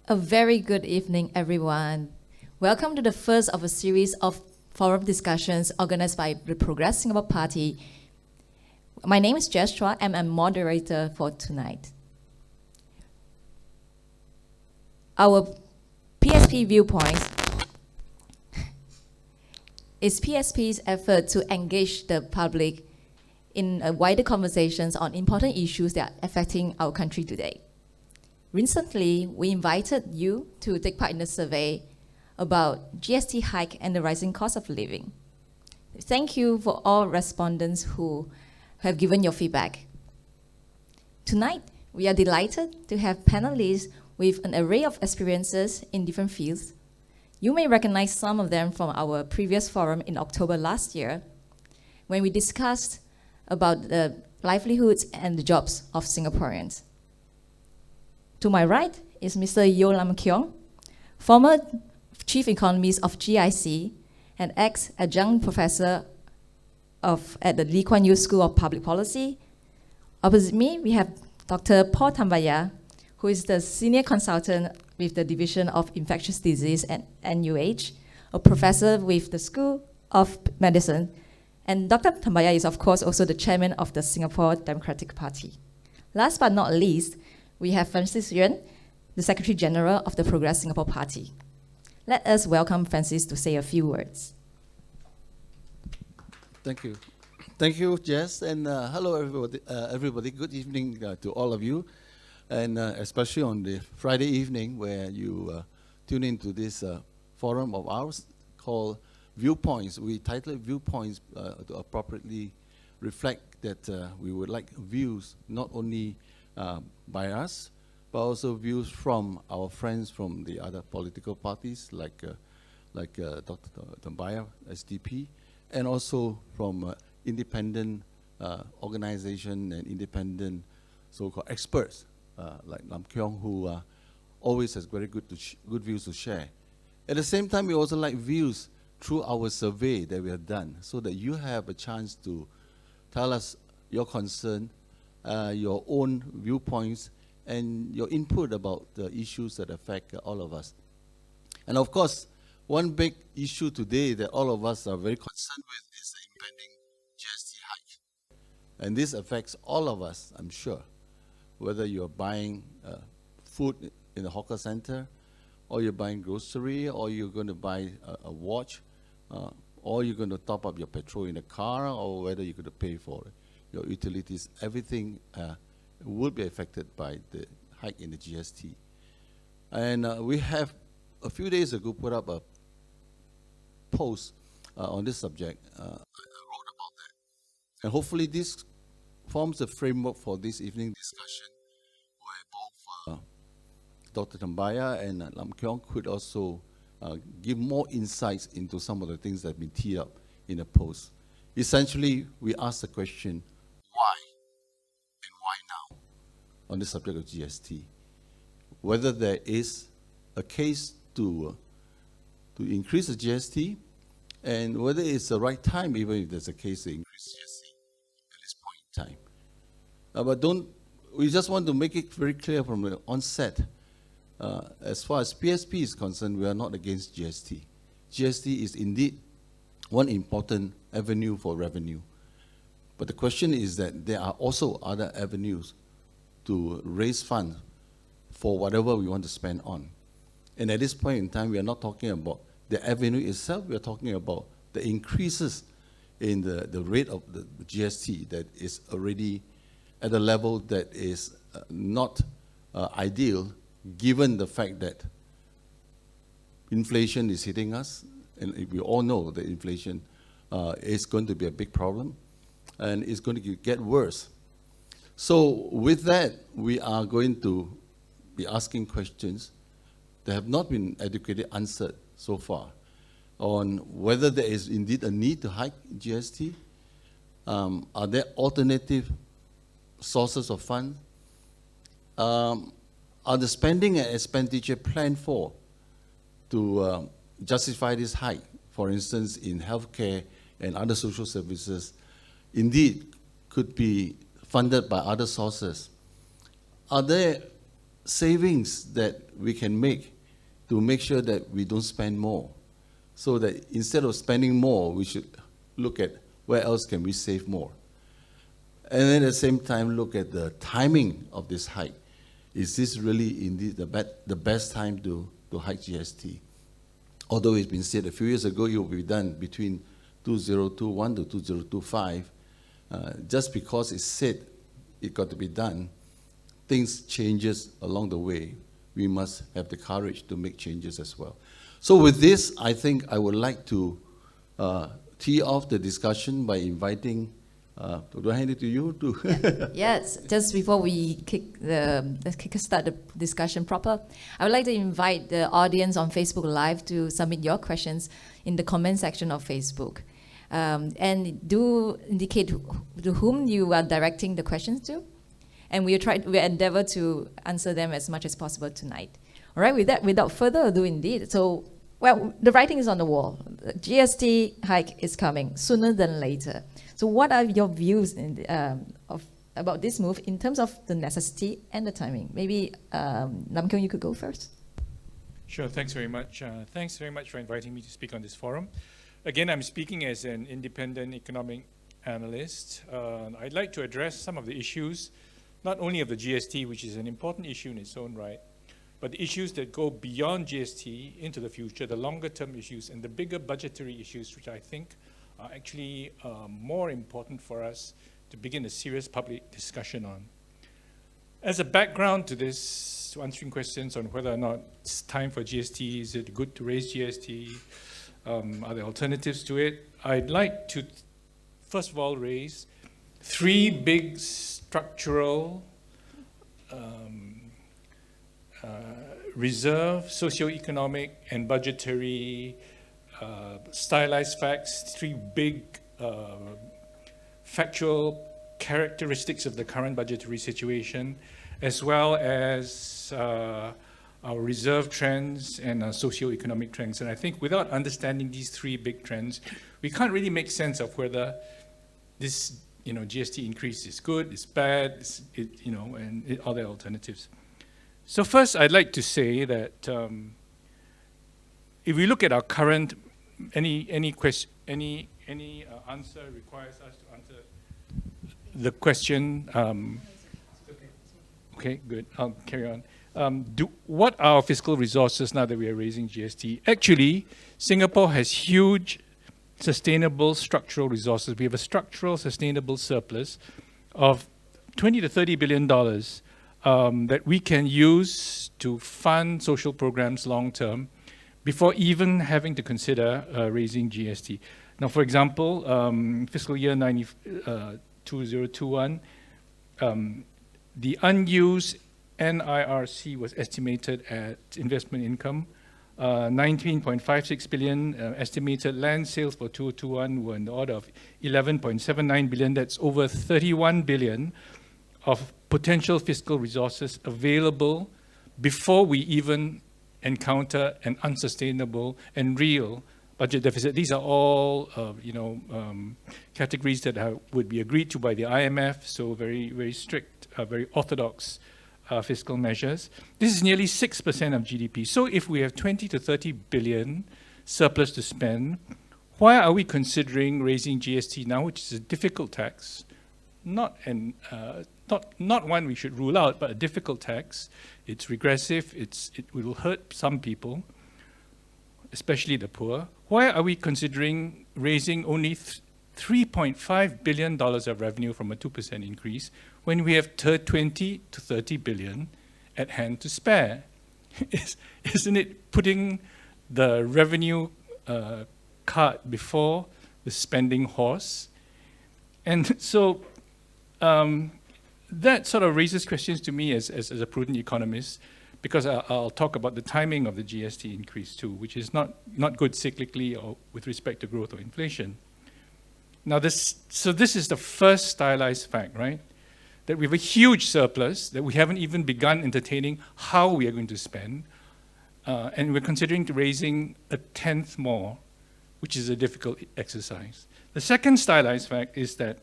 A very good evening, everyone. Welcome to the first of a series of forum discussions organized by the Progress Singapore Party. My name is Jess Chua, and I'm moderator for tonight. Our PSP Viewpoints is PSP's effort to engage the public in wider conversations on important issues that are affecting our country today. Recently, we invited you to take part in a survey about GST hike and the rising cost of living. Thank you for all respondents who have given your feedback. Tonight, we are delighted to have panelists with an array of experiences in different fields. You may recognize some of them from our previous forum in October last year, when we discussed about the livelihoods and the jobs of Singaporeans. To my right is Mr. Yeoh Lam Keong, former Chief Economist of GIC and ex-adjunct professor at the Lee Kuan Yew School of Public Policy. Opposite me, we have Dr. Paul Tambyah, who is the senior consultant with the Division of Infectious Disease at NUH, a professor with the School of Medicine. And Dr. Tambyah is, of course, also the chairman of the Singapore Democratic Party. Last but not least, we have Francis Yuen, the Secretary General of the Progress Singapore Party. Let us welcome Francis to say a few words. Thank you. Thank you, Jess, and hello, everybody. Good evening to all of you, and especially on the Friday evening where you tune into this forum of ours called Viewpoints. We titled Viewpoints to appropriately reflect that we would like views not only by us, but also views from our friends from the other political parties like Dr. Tambyah, SDP, and also from independent organization and independent so-called experts like Lam Keong, who always has very good views to share. At the same time, we also like views through our survey that we have done, so that you have a chance to tell us your concern, your own viewpoints, and your input about the issues that affect all of us. And of course, one big issue today that all of us are very concerned with is the impending GST hike. And this affects all of us, I'm sure, whether you're buying food in a hawker center, or you're buying grocery, or you're going to buy a watch, or you're going to top up your petrol in a car, or whether you're going to pay for your utilities. Everything will be affected by the hike in the GST. And we have, a few days ago, put up a post on this subject. I wrote about that. And hopefully this forms the framework for this evening discussion, where both Dr. Tambyah and Lam Keong could also give more insights into some of the things that have been teed up in the post. Essentially, we ask the question, why and why now, on the subject of GST? Whether there is a case to increase the GST, and whether it's the right time, even if there's a case to increase GST at this point in time. We just want to make it very clear from the onset, as far as PSP is concerned, we are not against GST. GST is indeed one important avenue for revenue. But the question is that there are also other avenues to raise funds for whatever we want to spend on. And at this point in time, we are not talking about the avenue itself, we are talking about the increases in the rate of the GST that is already at a level that is not ideal, given the fact that inflation is hitting us, and we all know that inflation is going to be a big problem, and it's going to get worse. So with that, we are going to be asking questions that have not been adequately answered so far on whether there is indeed a need to hike GST. Are there alternative sources of funds? Are the spending and expenditure planned for to justify this hike, for instance, in healthcare and other social services, indeed could be funded by other sources? Are there savings that we can make to make sure that we don't spend more. So that instead of spending more, we should look at where else can we save more. And then at the same time, look at the timing of this hike. Is this really indeed the best time to hike GST? Although it's been said a few years ago it will be done between 2021 to 2025, just because it's said it got to be done, things changes along the way. We must have the courage to make changes as well. So with this, I think I would like to tee off the discussion by inviting, do I hand it to you? Yes, just before we start the discussion proper, I would like to invite the audience on Facebook Live to submit your questions in the comment section of Facebook. And do indicate to whom you are directing the questions to. And we'll endeavor to answer them as much as possible tonight. All right, with that, without further ado indeed. So, well, the writing is on the wall. The GST hike is coming sooner than later. So what are your views about this move in terms of the necessity and the timing? Maybe, Lam Keong, you could go first. Sure, thanks very much. Thanks very much for inviting me to speak on this forum. Again, I'm speaking as an independent economic analyst. I'd like to address some of the issues, not only of the GST, which is an important issue in its own right, but the issues that go beyond GST into the future, the longer term issues and the bigger budgetary issues, which I think are actually more important for us to begin a serious public discussion on. As a background to this, to answering questions on whether or not it's time for GST, is it good to raise GST, are there alternatives to it? I'd like to, first of all, raise three big structural reserve, socioeconomic, and budgetary stylized facts, three big factual characteristics of the current budgetary situation, as well as our reserve trends and our socioeconomic trends. And I think without understanding these three big trends, we can't really make sense of whether this GST increase is good, is bad, and are there alternatives. So first, I'd like to say that if we look at our current, any answer requires us to answer the question. Okay, good. I'll carry on. What are our fiscal resources now that we are raising GST? Actually, Singapore has huge sustainable structural resources. We have a structural sustainable surplus of $20 to $30 billion that we can use to fund social programs long term before even having to consider raising GST. Now, for example, fiscal year 2021, the unused NIRC was estimated at investment income, 19.56 billion. Estimated land sales for 2021 were in the order of 11.79 billion. That's over 31 billion of potential fiscal resources available before we even encounter an unsustainable and real budget deficit. These are all, categories that would be agreed to by the IMF. So very, very strict, very orthodox fiscal measures. This is nearly 6% of GDP. So if we have 20 to 30 billion surplus to spend, why are we considering raising GST now, which is a difficult tax, not one we should rule out, but a difficult tax. It's regressive. It will hurt some people, especially the poor. Why are we considering raising only $3.5 billion of revenue from a 2% increase when we have 20 to 30 billion at hand to spare? Isn't it putting the revenue cart before the spending horse? And so that sort of raises questions to me as a prudent economist, because I'll talk about the timing of the GST increase too, which is not good cyclically or with respect to growth or inflation. Now this is the first stylized fact, right? That we have a huge surplus that we haven't even begun entertaining how we are going to spend, and we're considering raising a tenth more, which is a difficult exercise. The second stylized fact is that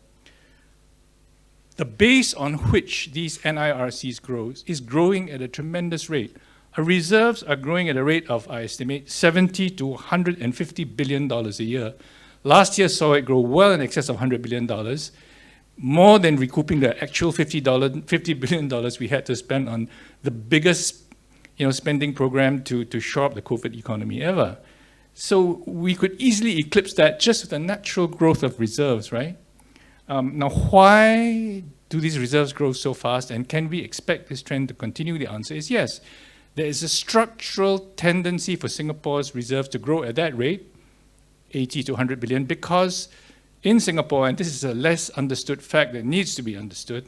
the base on which these NIRCs grows is growing at a tremendous rate. Our reserves are growing at a rate of, I estimate, $70 to $150 billion a year. Last year saw it grow well in excess of $100 billion, more than recouping the actual $50 billion we had to spend on the biggest spending program to shore up the COVID economy ever. So we could easily eclipse that just with the natural growth of reserves, right? Now, why do these reserves grow so fast, and can we expect this trend to continue? The answer is yes. There is a structural tendency for Singapore's reserves to grow at that rate, 80 to 100 billion, because in Singapore, and this is a less understood fact that needs to be understood,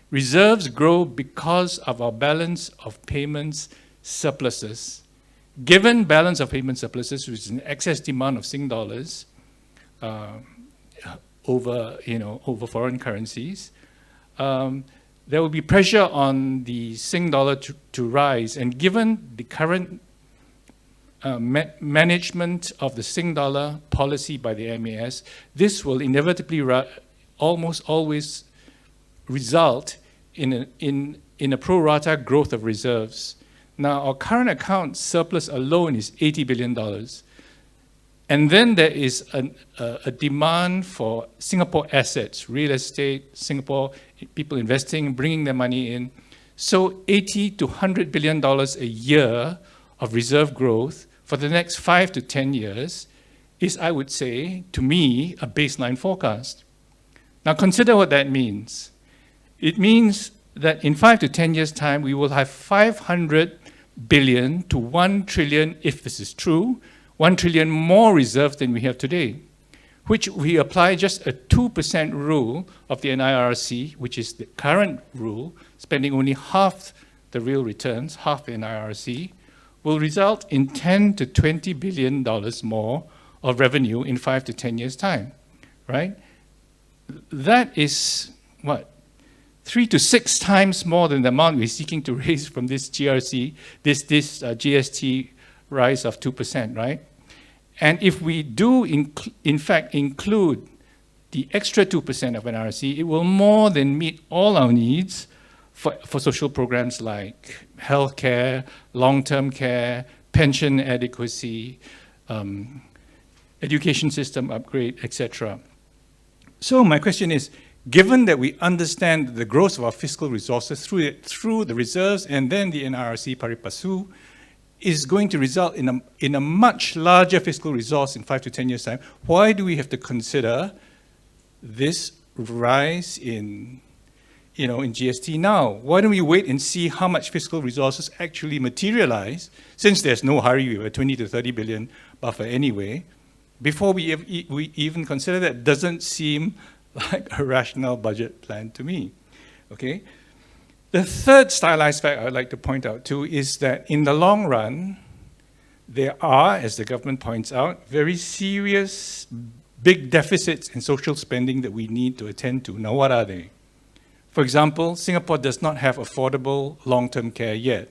reserves grow because of our balance of payments surpluses. Given balance of payment surpluses, which is an excess demand of Sing dollars over foreign currencies, there will be pressure on the Sing dollar to rise. And given the current management of the Sing dollar policy by the MAS, this will inevitably almost always result in a pro rata growth of reserves. Now, our current account surplus alone is $80 billion. And then there is a demand for Singapore assets, real estate, Singapore people investing, bringing their money in. So $80 to $100 billion a year of reserve growth for the next 5 to 10 years is, I would say, to me, a baseline forecast. Now consider what that means. It means that in 5 to 10 years' time, we will have 500 billion to 1 trillion, if this is true, 1 trillion more reserves than we have today, which we apply just a 2% rule of the NIRC, which is the current rule, spending only half the real returns, half the NIRC, will result in $10 to $20 billion more of revenue in 5 to 10 years' time, right? That is, what, 3 to 6 times more than the amount we're seeking to raise from this GRC, this GST rise of 2%, right? And if we do, in fact, include the extra 2% of NRC, it will more than meet all our needs for social programs like healthcare, long-term care, pension adequacy, education system upgrade, etc. So my question is, given that we understand the growth of our fiscal resources through the reserves and then the NRC pari passu is going to result in a much larger fiscal resource in 5 to 10 years' time, why do we have to consider this rise in GST now? Why don't we wait and see how much fiscal resources actually materialize, since there's no hurry, we have a 20 to 30 billion buffer anyway, before we even consider that? Doesn't seem like a rational budget plan to me, okay? The third stylized fact I'd like to point out too is that in the long run, there are, as the government points out, very serious big deficits in social spending that we need to attend to. Now, what are they? For example, Singapore does not have affordable long-term care yet,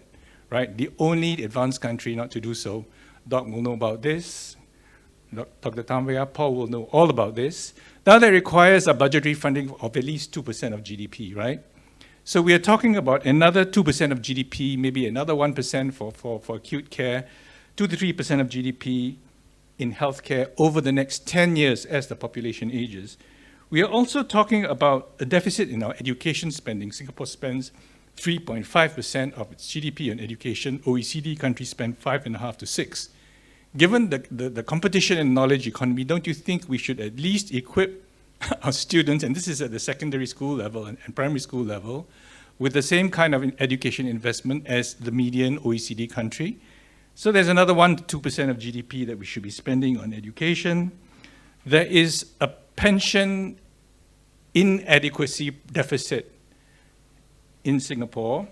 right? The only advanced country not to do so. Doc will know about this. Dr. Tambyah, Paul will know all about this. Now that requires a budgetary funding of at least 2% of GDP, right? So we are talking about another 2% of GDP, maybe another 1% for acute care, 2 to 3% of GDP in healthcare over the next 10 years as the population ages. We are also talking about a deficit in our education spending. Singapore spends 3.5% of its GDP on education. OECD countries spend 5.5 to 6. Given the competition in knowledge economy, don't you think we should at least equip our students, and this is at the secondary school level and primary school level, with the same kind of education investment as the median OECD country? So there's another 1 to 2% of GDP that we should be spending on education. There is a pension inadequacy deficit in Singapore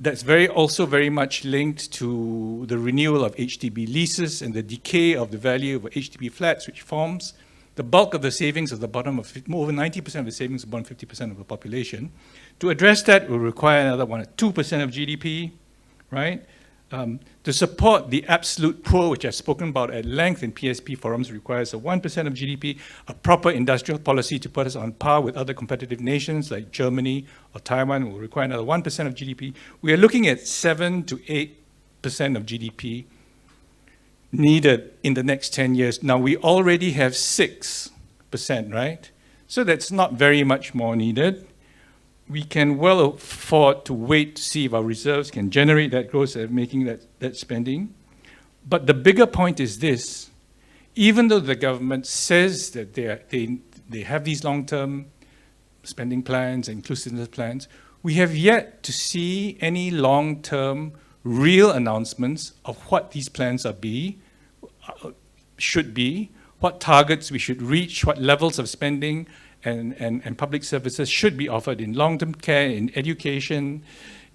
that's also very much linked to the renewal of HDB leases and the decay of the value of HDB flats, which forms the bulk of the savings at the bottom of, over 90% of the savings at the bottom 50% of the population. To address that will require another 1 or 2% of GDP, right? To support the absolute poor, which I've spoken about at length in PSP forums, requires a 1% of GDP, a proper industrial policy to put us on par with other competitive nations like Germany or Taiwan will require another 1% of GDP. We are looking at 7 to 8% of GDP needed in the next 10 years. Now, we already have 6%, right? So that's not very much more needed. We can well afford to wait to see if our reserves can generate that growth and making that spending. But the bigger point is this: even though the government says that they have these long-term spending plans and inclusiveness plans, we have yet to see any long-term real announcements of what these plans should be, what targets we should reach, what levels of spending and public services should be offered in long-term care, in education,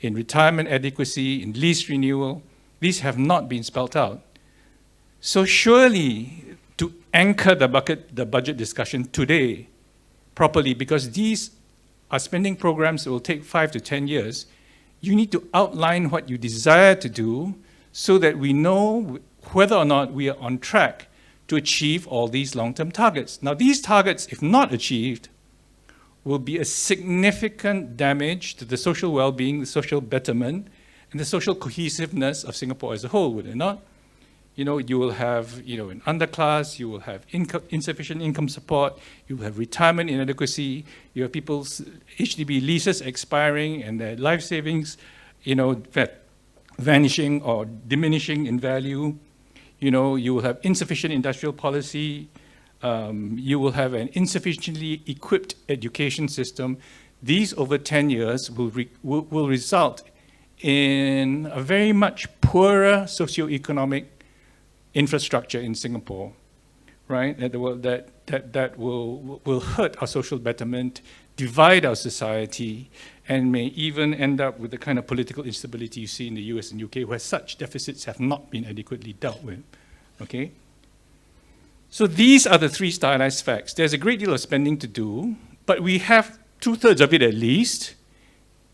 in retirement adequacy, in lease renewal. These have not been spelled out. So surely, to anchor the budget discussion today properly, because these are spending programs that will take 5 to 10 years, you need to outline what you desire to do so that we know whether or not we are on track to achieve all these long-term targets. Now, these targets, if not achieved, will be a significant damage to the social well-being, the social betterment, and the social cohesiveness of Singapore as a whole, would it not? You know, you will have, an underclass, you will have insufficient income support, you will have retirement inadequacy, you have people's HDB leases expiring and their life savings, vanishing or diminishing in value. You will have insufficient industrial policy. You will have an insufficiently equipped education system. These over 10 years will result in a very much poorer socioeconomic infrastructure in Singapore, right? That will hurt our social betterment, divide our society, and may even end up with the kind of political instability you see in the US and UK, where such deficits have not been adequately dealt with, okay? So these are the three stylized facts. There's a great deal of spending to do, but we have 2/3 of it at least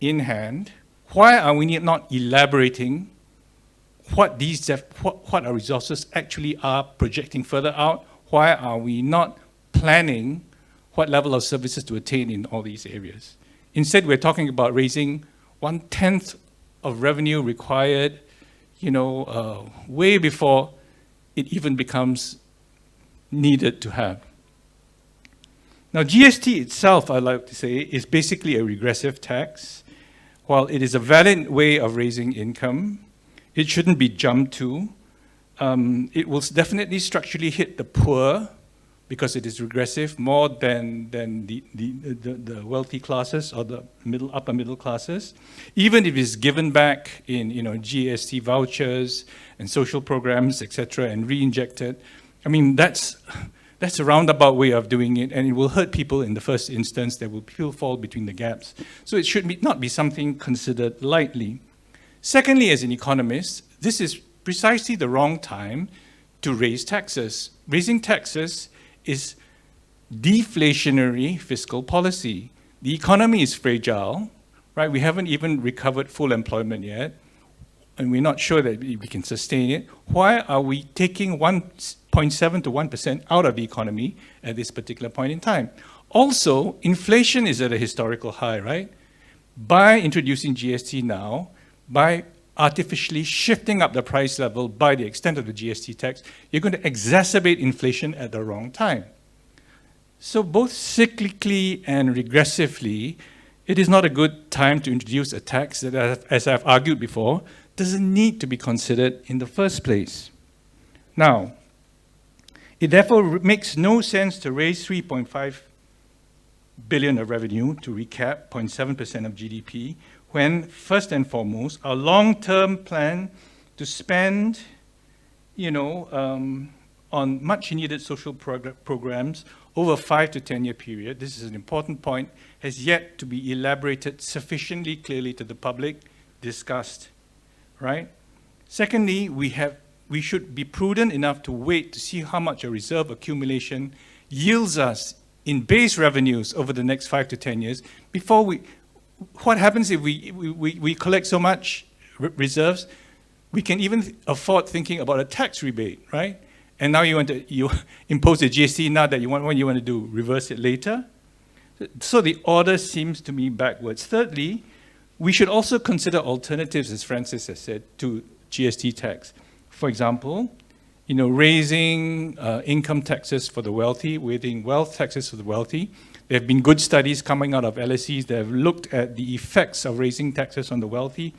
in hand. Why are we not elaborating what our resources actually are projecting further out? Why are we not planning what level of services to attain in all these areas? Instead, we're talking about raising 1/10 of revenue required, way before it even becomes needed to have. Now, GST itself, I'd like to say, is basically a regressive tax. While it is a valid way of raising income, it shouldn't be jumped to. It will definitely structurally hit the poor because it is regressive more than the wealthy classes or the upper middle classes. Even if it's given back in GST vouchers and social programs, etc., and reinjected, I mean that's a roundabout way of doing it, and it will hurt people in the first instance. There will people fall between the gaps. So it should not be something considered lightly. Secondly, as an economist, this is precisely the wrong time to raise taxes. Raising taxes is deflationary fiscal policy. The economy is fragile, right? We haven't even recovered full employment yet, and we're not sure that we can sustain it. Why are we taking 1.7 to 1% out of the economy at this particular point in time? Also, inflation is at a historical high, right? By introducing GST now, by artificially shifting up the price level by the extent of the GST tax, you're going to exacerbate inflation at the wrong time. So both cyclically and regressively, it is not a good time to introduce a tax that, as I've argued before, doesn't need to be considered in the first place. Now, it therefore makes no sense to raise 3.5 billion of revenue, to recap, 0.7% of GDP, when, first and foremost, our long-term plan to spend, on much-needed social programs over a 5 to 10-year period, this is an important point, has yet to be elaborated sufficiently clearly to the public, discussed, right? Secondly, we should be prudent enough to wait to see how much a reserve accumulation yields us in base revenues over the next 5 to 10 years before what happens if we collect so much reserves We can even afford thinking about a tax rebate, right? And now you impose the GST now that what you want to do, reverse it later? So the order seems to me backwards. Thirdly, we should also consider alternatives, as Francis has said, to GST tax. For example, raising income taxes for the wealthy, waiving wealth taxes for the wealthy. There have been good studies coming out of LSEs that have looked at the effects of raising taxes on the wealthy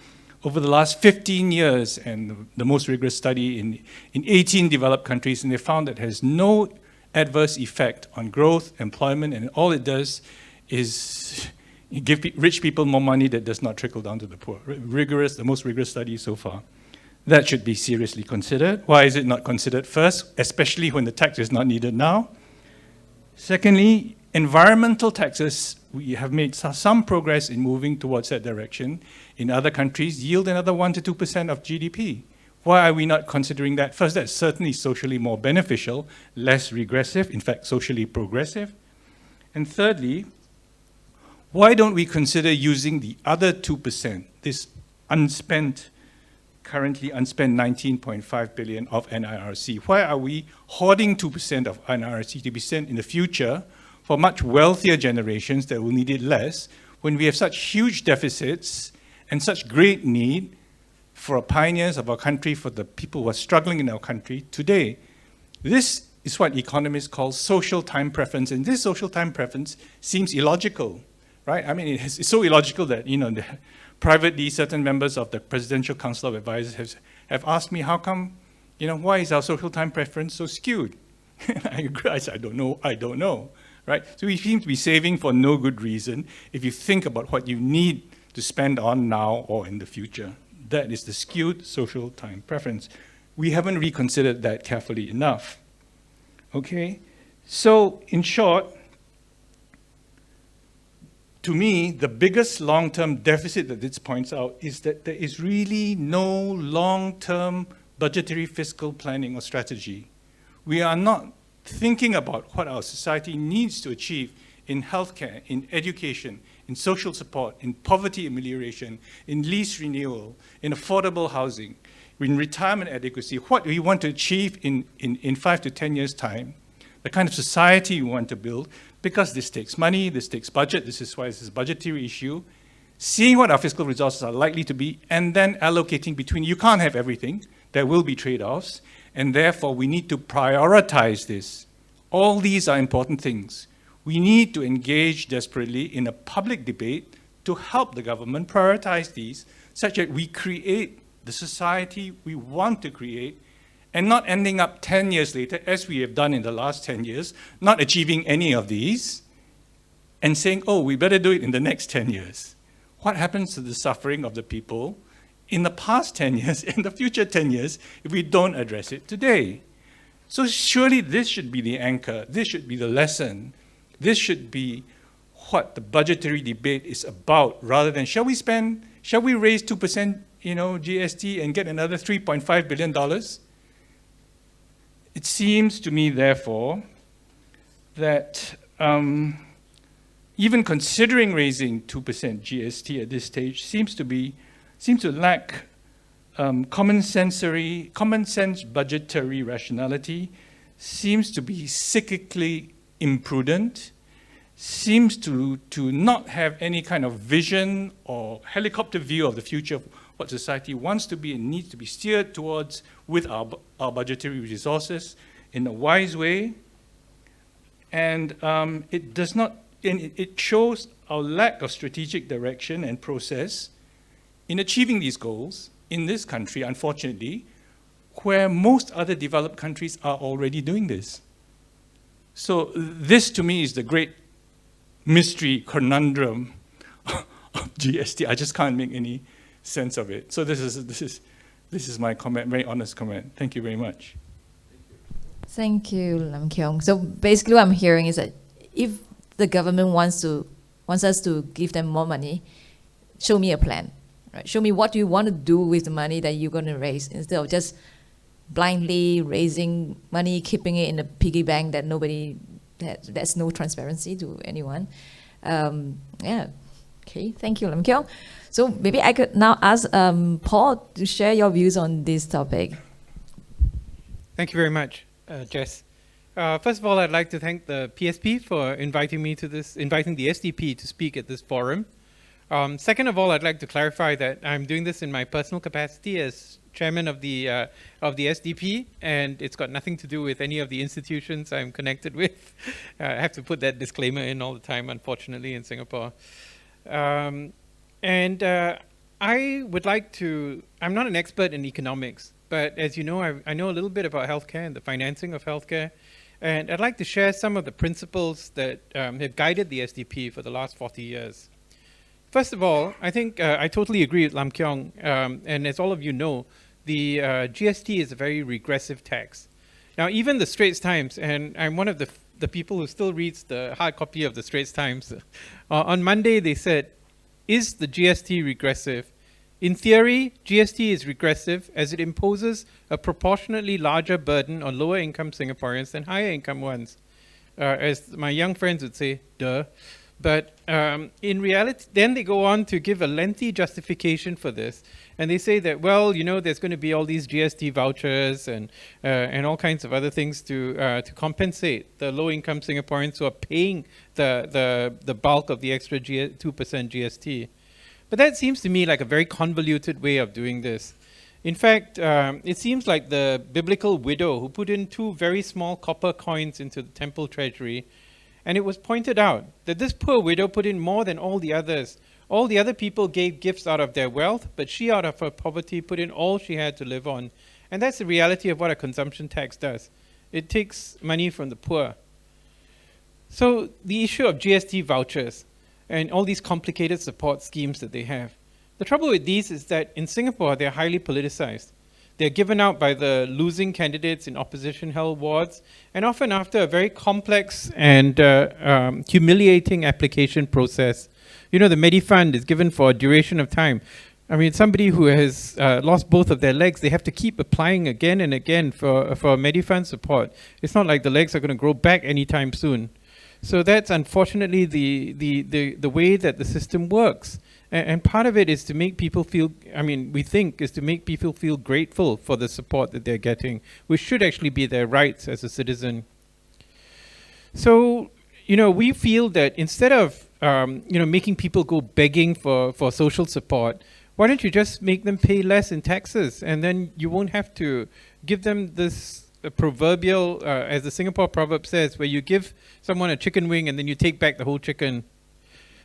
over the last 15 years, and the most rigorous study in 18 developed countries, and they found that it has no adverse effect on growth, employment, and all it does is give rich people more money that does not trickle down to the poor. The most rigorous study so far. That should be seriously considered. Why is it not considered first, especially when the tax is not needed now? Secondly, environmental taxes, we have made some progress in moving towards that direction. In other countries, yield another 1 to 2% of GDP. Why are we not considering that? First, that's certainly socially more beneficial, less regressive, in fact, socially progressive. And thirdly, why don't we consider using the other 2%, this currently unspent 19.5 billion of NIRC? Why are we hoarding 2% of NIRC to be spent in the future for much wealthier generations that will need it less, when we have such huge deficits and such great need for our pioneers of our country, for the people who are struggling in our country today? This is what economists call social time preference, and this social time preference seems illogical, right? I mean, it's so illogical that, privately, certain members of the Presidential Council of Advisors have asked me, how come, why is our social time preference so skewed? I agree, I said, I don't know, right? So we seem to be saving for no good reason if you think about what you need to spend on now or in the future. That is the skewed social time preference. We haven't reconsidered that carefully enough. Okay? So, in short, to me, the biggest long-term deficit that this points out is that there is really no long-term budgetary fiscal planning or strategy. We are not thinking about what our society needs to achieve in healthcare, in education, in social support, in poverty amelioration, in lease renewal, in affordable housing, in retirement adequacy, what we want to achieve in 5 to 10 years' time, the kind of society we want to build, because this takes money, this takes budget, this is why this is a budgetary issue, seeing what our fiscal resources are likely to be, and then allocating between, you can't have everything, there will be trade-offs, and therefore we need to prioritize this. All these are important things. We need to engage desperately in a public debate to help the government prioritize these, such that we create the society we want to create, and not ending up 10 years later, as we have done in the last 10 years, not achieving any of these, and saying, oh, we better do it in the next 10 years. What happens to the suffering of the people in the past 10 years, in the future 10 years, if we don't address it today? So surely this should be the anchor, this should be the lesson, this should be what the budgetary debate is about, rather than shall we raise 2%, GST and get another $3.5 billion? It seems to me, therefore, that even considering raising 2% GST at this stage seems to lack common sense budgetary rationality, seems to be cyclically imprudent, seems to not have any kind of vision or helicopter view of the future of what society wants to be and needs to be steered towards with our budgetary resources in a wise way. And it shows our lack of strategic direction and process in achieving these goals in this country, unfortunately, where most other developed countries are already doing this. So this, to me, is the great mystery conundrum of GST. I just can't make any sense of it. So this is my comment, very honest comment. Thank you very much. Thank you, Lam Keong. So basically what I'm hearing is that if the government wants us to give them more money, show me a plan. Right? Show me what you want to do with the money that you're going to raise, instead of just blindly raising money, keeping it in a piggy bank that there's no transparency to anyone. Yeah. Okay. Thank you, Lam Keong. So maybe I could now ask Paul to share your views on this topic. Thank you very much, Jess. First of all, I'd like to thank the PSP for inviting me to this, inviting the SDP to speak at this forum. Second of all, I'd like to clarify that I'm doing this in my personal capacity as chairman of the SDP, and it's got nothing to do with any of the institutions I'm connected with. I have to put that disclaimer in all the time, unfortunately, in Singapore. I would like to, I'm not an expert in economics, but as you know, I know a little bit about healthcare and the financing of healthcare. And I'd like to share some of the principles that have guided the SDP for the last 40 years. First of all, I think I totally agree with Lam Keong. And as all of you know, the GST is a very regressive tax. Now, even the Straits Times, and I'm one of the people who still reads the hard copy of the Straits Times, on Monday they said, is the GST regressive? In theory, GST is regressive as it imposes a proportionately larger burden on lower income Singaporeans than higher income ones. As my young friends would say, duh. But in reality, then they go on to give a lengthy justification for this. And they say that, well, you know, there's going to be all these GST vouchers and all kinds of other things to compensate the low income Singaporeans who are paying the bulk of the extra 2% GST. But that seems to me like a very convoluted way of doing this. In fact, it seems like the biblical widow who put in 2 very small copper coins into the temple treasury, and it was pointed out that this poor widow put in more than all the others. All the other people gave gifts out of their wealth, but she, out of her poverty, put in all she had to live on. And that's the reality of what a consumption tax does. It takes money from the poor. So the issue of GST vouchers and all these complicated support schemes that they have. The trouble with these is that in Singapore, they're highly politicized. They're given out by the losing candidates in opposition-held wards, and often after a very complex and humiliating application process. You know, the Medifund is given for a duration of time. I mean, somebody who has lost both of their legs, they have to keep applying again and again for Medifund support. It's not like the legs are going to grow back anytime soon. So that's unfortunately the way that the system works. And part of it is to make people feel, I mean, we think is to make people feel grateful for the support that they're getting, which should actually be their rights as a citizen. So, you know, we feel that instead of, you know, making people go begging for social support, why don't you just make them pay less in taxes, and then you won't have to give them this proverbial, as the Singapore proverb says, where you give someone a chicken wing and then you take back the whole chicken.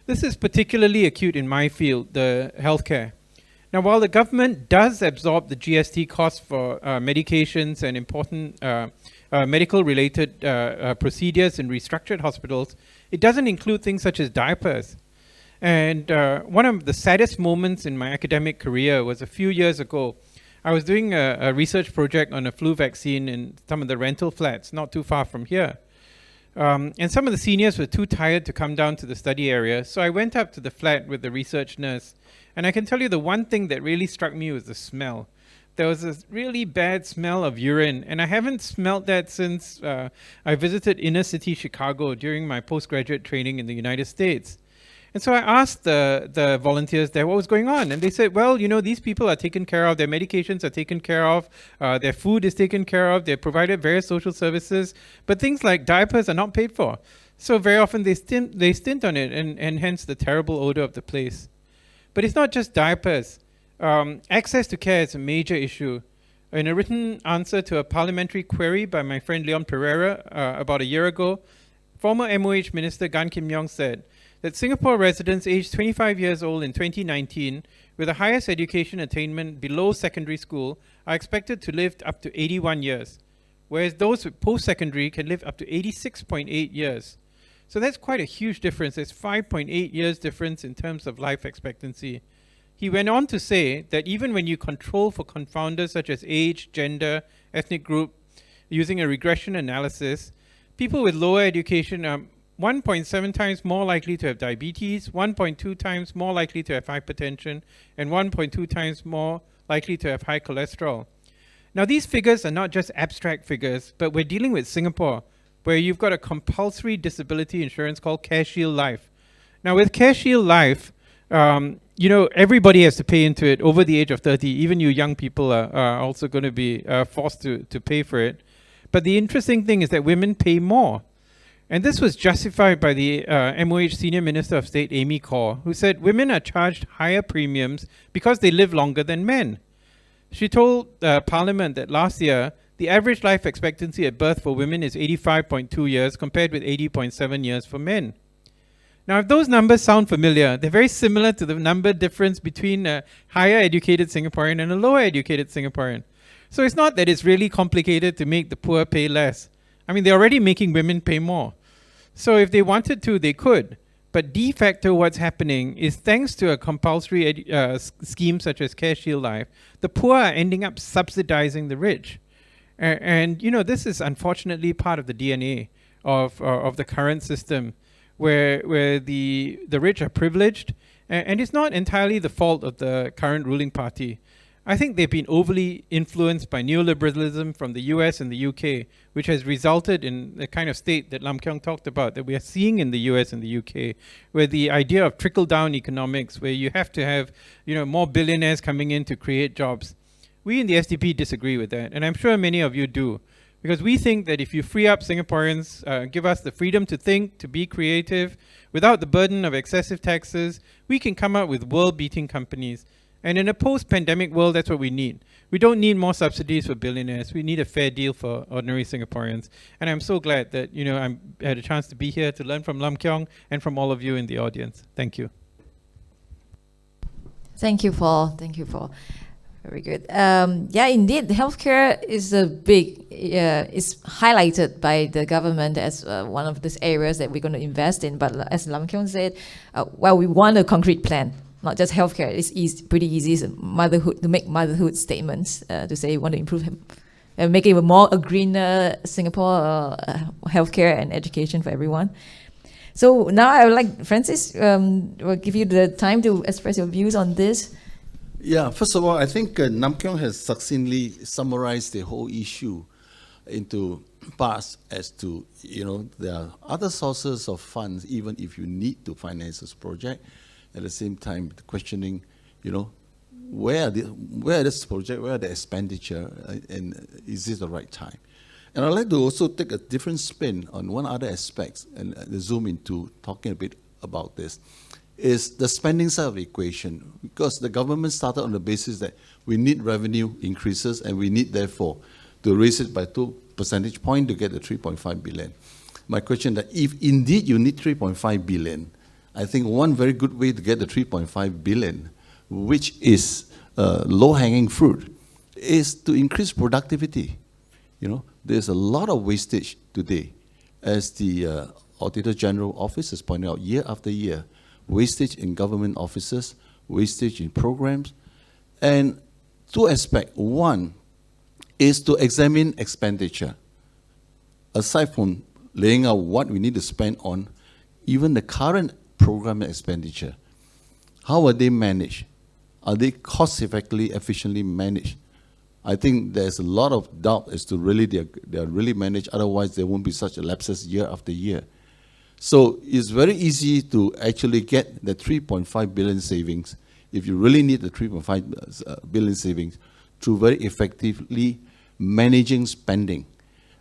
This is particularly acute in my field, the healthcare. Now, while the government does absorb the GST costs for medications and important medical-related procedures in restructured hospitals, it doesn't include things such as diapers. And one of the saddest moments in my academic career was a few years ago. I was doing a research project on a flu vaccine in some of the rental flats not too far from here. And some of the seniors were too tired to come down to the study area, so I went up to the flat with the research nurse. And I can tell you the one thing that really struck me was the smell. There was this really bad smell of urine, and I haven't smelled that since I visited inner city Chicago during my postgraduate training in the United States. And so I asked the volunteers there what was going on. And they said, well, you know, these people are taken care of. Their medications are taken care of. Their food is taken care of. They're provided various social services. But things like diapers are not paid for. So very often they stint on it, and hence the terrible odor of the place. But it's not just diapers. Access to care is a major issue. In a written answer to a parliamentary query by my friend Leon Pereira about a year ago, former MOH Minister Gan Kim Yong said that Singapore residents aged 25 years old in 2019 with the highest education attainment below secondary school are expected to live up to 81 years, whereas those with post-secondary can live up to 86.8 years. So that's quite a huge difference. There's 5.8 years difference in terms of life expectancy. He went on to say that even when you control for confounders such as age, gender, ethnic group, using a regression analysis, people with lower education are 1.7 times more likely to have diabetes, 1.2 times more likely to have hypertension, and 1.2 times more likely to have high cholesterol. Now, these figures are not just abstract figures, but we're dealing with Singapore, where you've got a compulsory disability insurance called CareShield Life. Now, with CareShield Life, you know, everybody has to pay into it over the age of 30. Even you young people are also going to be forced to pay for it. But the interesting thing is that women pay more. And this was justified by the MOH Senior Minister of State, Amy Khor, who said women are charged higher premiums because they live longer than men. She told Parliament that last year, the average life expectancy at birth for women is 85.2 years compared with 80.7 years for men. Now, if those numbers sound familiar, they're very similar to the number difference between a higher educated Singaporean and a lower educated Singaporean. So it's not that it's really complicated to make the poor pay less. I mean, they're already making women pay more. So if they wanted to, they could. But de facto what's happening is, thanks to a compulsory scheme such as CareShield Life, the poor are ending up subsidizing the rich. And you know, this is unfortunately part of the DNA of the current system, where the rich are privileged, and it's not entirely the fault of the current ruling party. I think they've been overly influenced by neoliberalism from the US and the UK, which has resulted in the kind of state that Lam Keong talked about, that we are seeing in the US and the UK, where the idea of trickle-down economics, where you have to have, you know, more billionaires coming in to create jobs. We in the SDP disagree with that, and I'm sure many of you do, because we think that if you free up Singaporeans, give us the freedom to think, to be creative, without the burden of excessive taxes, we can come up with world-beating companies. And in a post-pandemic world, that's what we need. We don't need more subsidies for billionaires. We need a fair deal for ordinary Singaporeans. And I'm so glad that, you know, I had a chance to be here to learn from Lam Keong and from all of you in the audience. Thank you. Thank you, Paul. Thank you, Paul. Very good. Yeah, indeed, healthcare is a big, is highlighted by the government as one of these areas that we're going to invest in. But as Lam Keong said, well, we want a concrete plan. Not just healthcare. It's easy, pretty easy to make motherhood statements, to say you want to improve and make it a greener Singapore healthcare and education for everyone. So now I would like Francis, will give you the time to express your views on this. Yeah, first of all, I think Lam Keong has succinctly summarized the whole issue into parts as to, you know, there are other sources of funds even if you need to finance this project. At the same time, questioning, you know, where this project, where the expenditure, and is this the right time? And I'd like to also take a different spin on one other aspect and zoom into talking a bit about this, is the spending side of the equation. Because the government started on the basis that we need revenue increases and we need, therefore, to raise it by 2 percentage points to get the 3.5 billion. My question that if indeed you need 3.5 billion, I think one very good way to get the 3.5 billion, which is low-hanging fruit, is to increase productivity. You know, there's a lot of wastage today, as the Auditor General Office has pointed out year after year. Wastage in government offices, wastage in programs, and two aspects. One is to examine expenditure. Aside from laying out what we need to spend on, even the current program expenditure, how are they managed? Are they cost-effectively, efficiently managed? I think there's a lot of doubt as to really they are really managed, otherwise there won't be such a lapses year after year. So it's very easy to actually get the 3.5 billion savings, if you really need the 3.5 billion savings, through very effectively managing spending.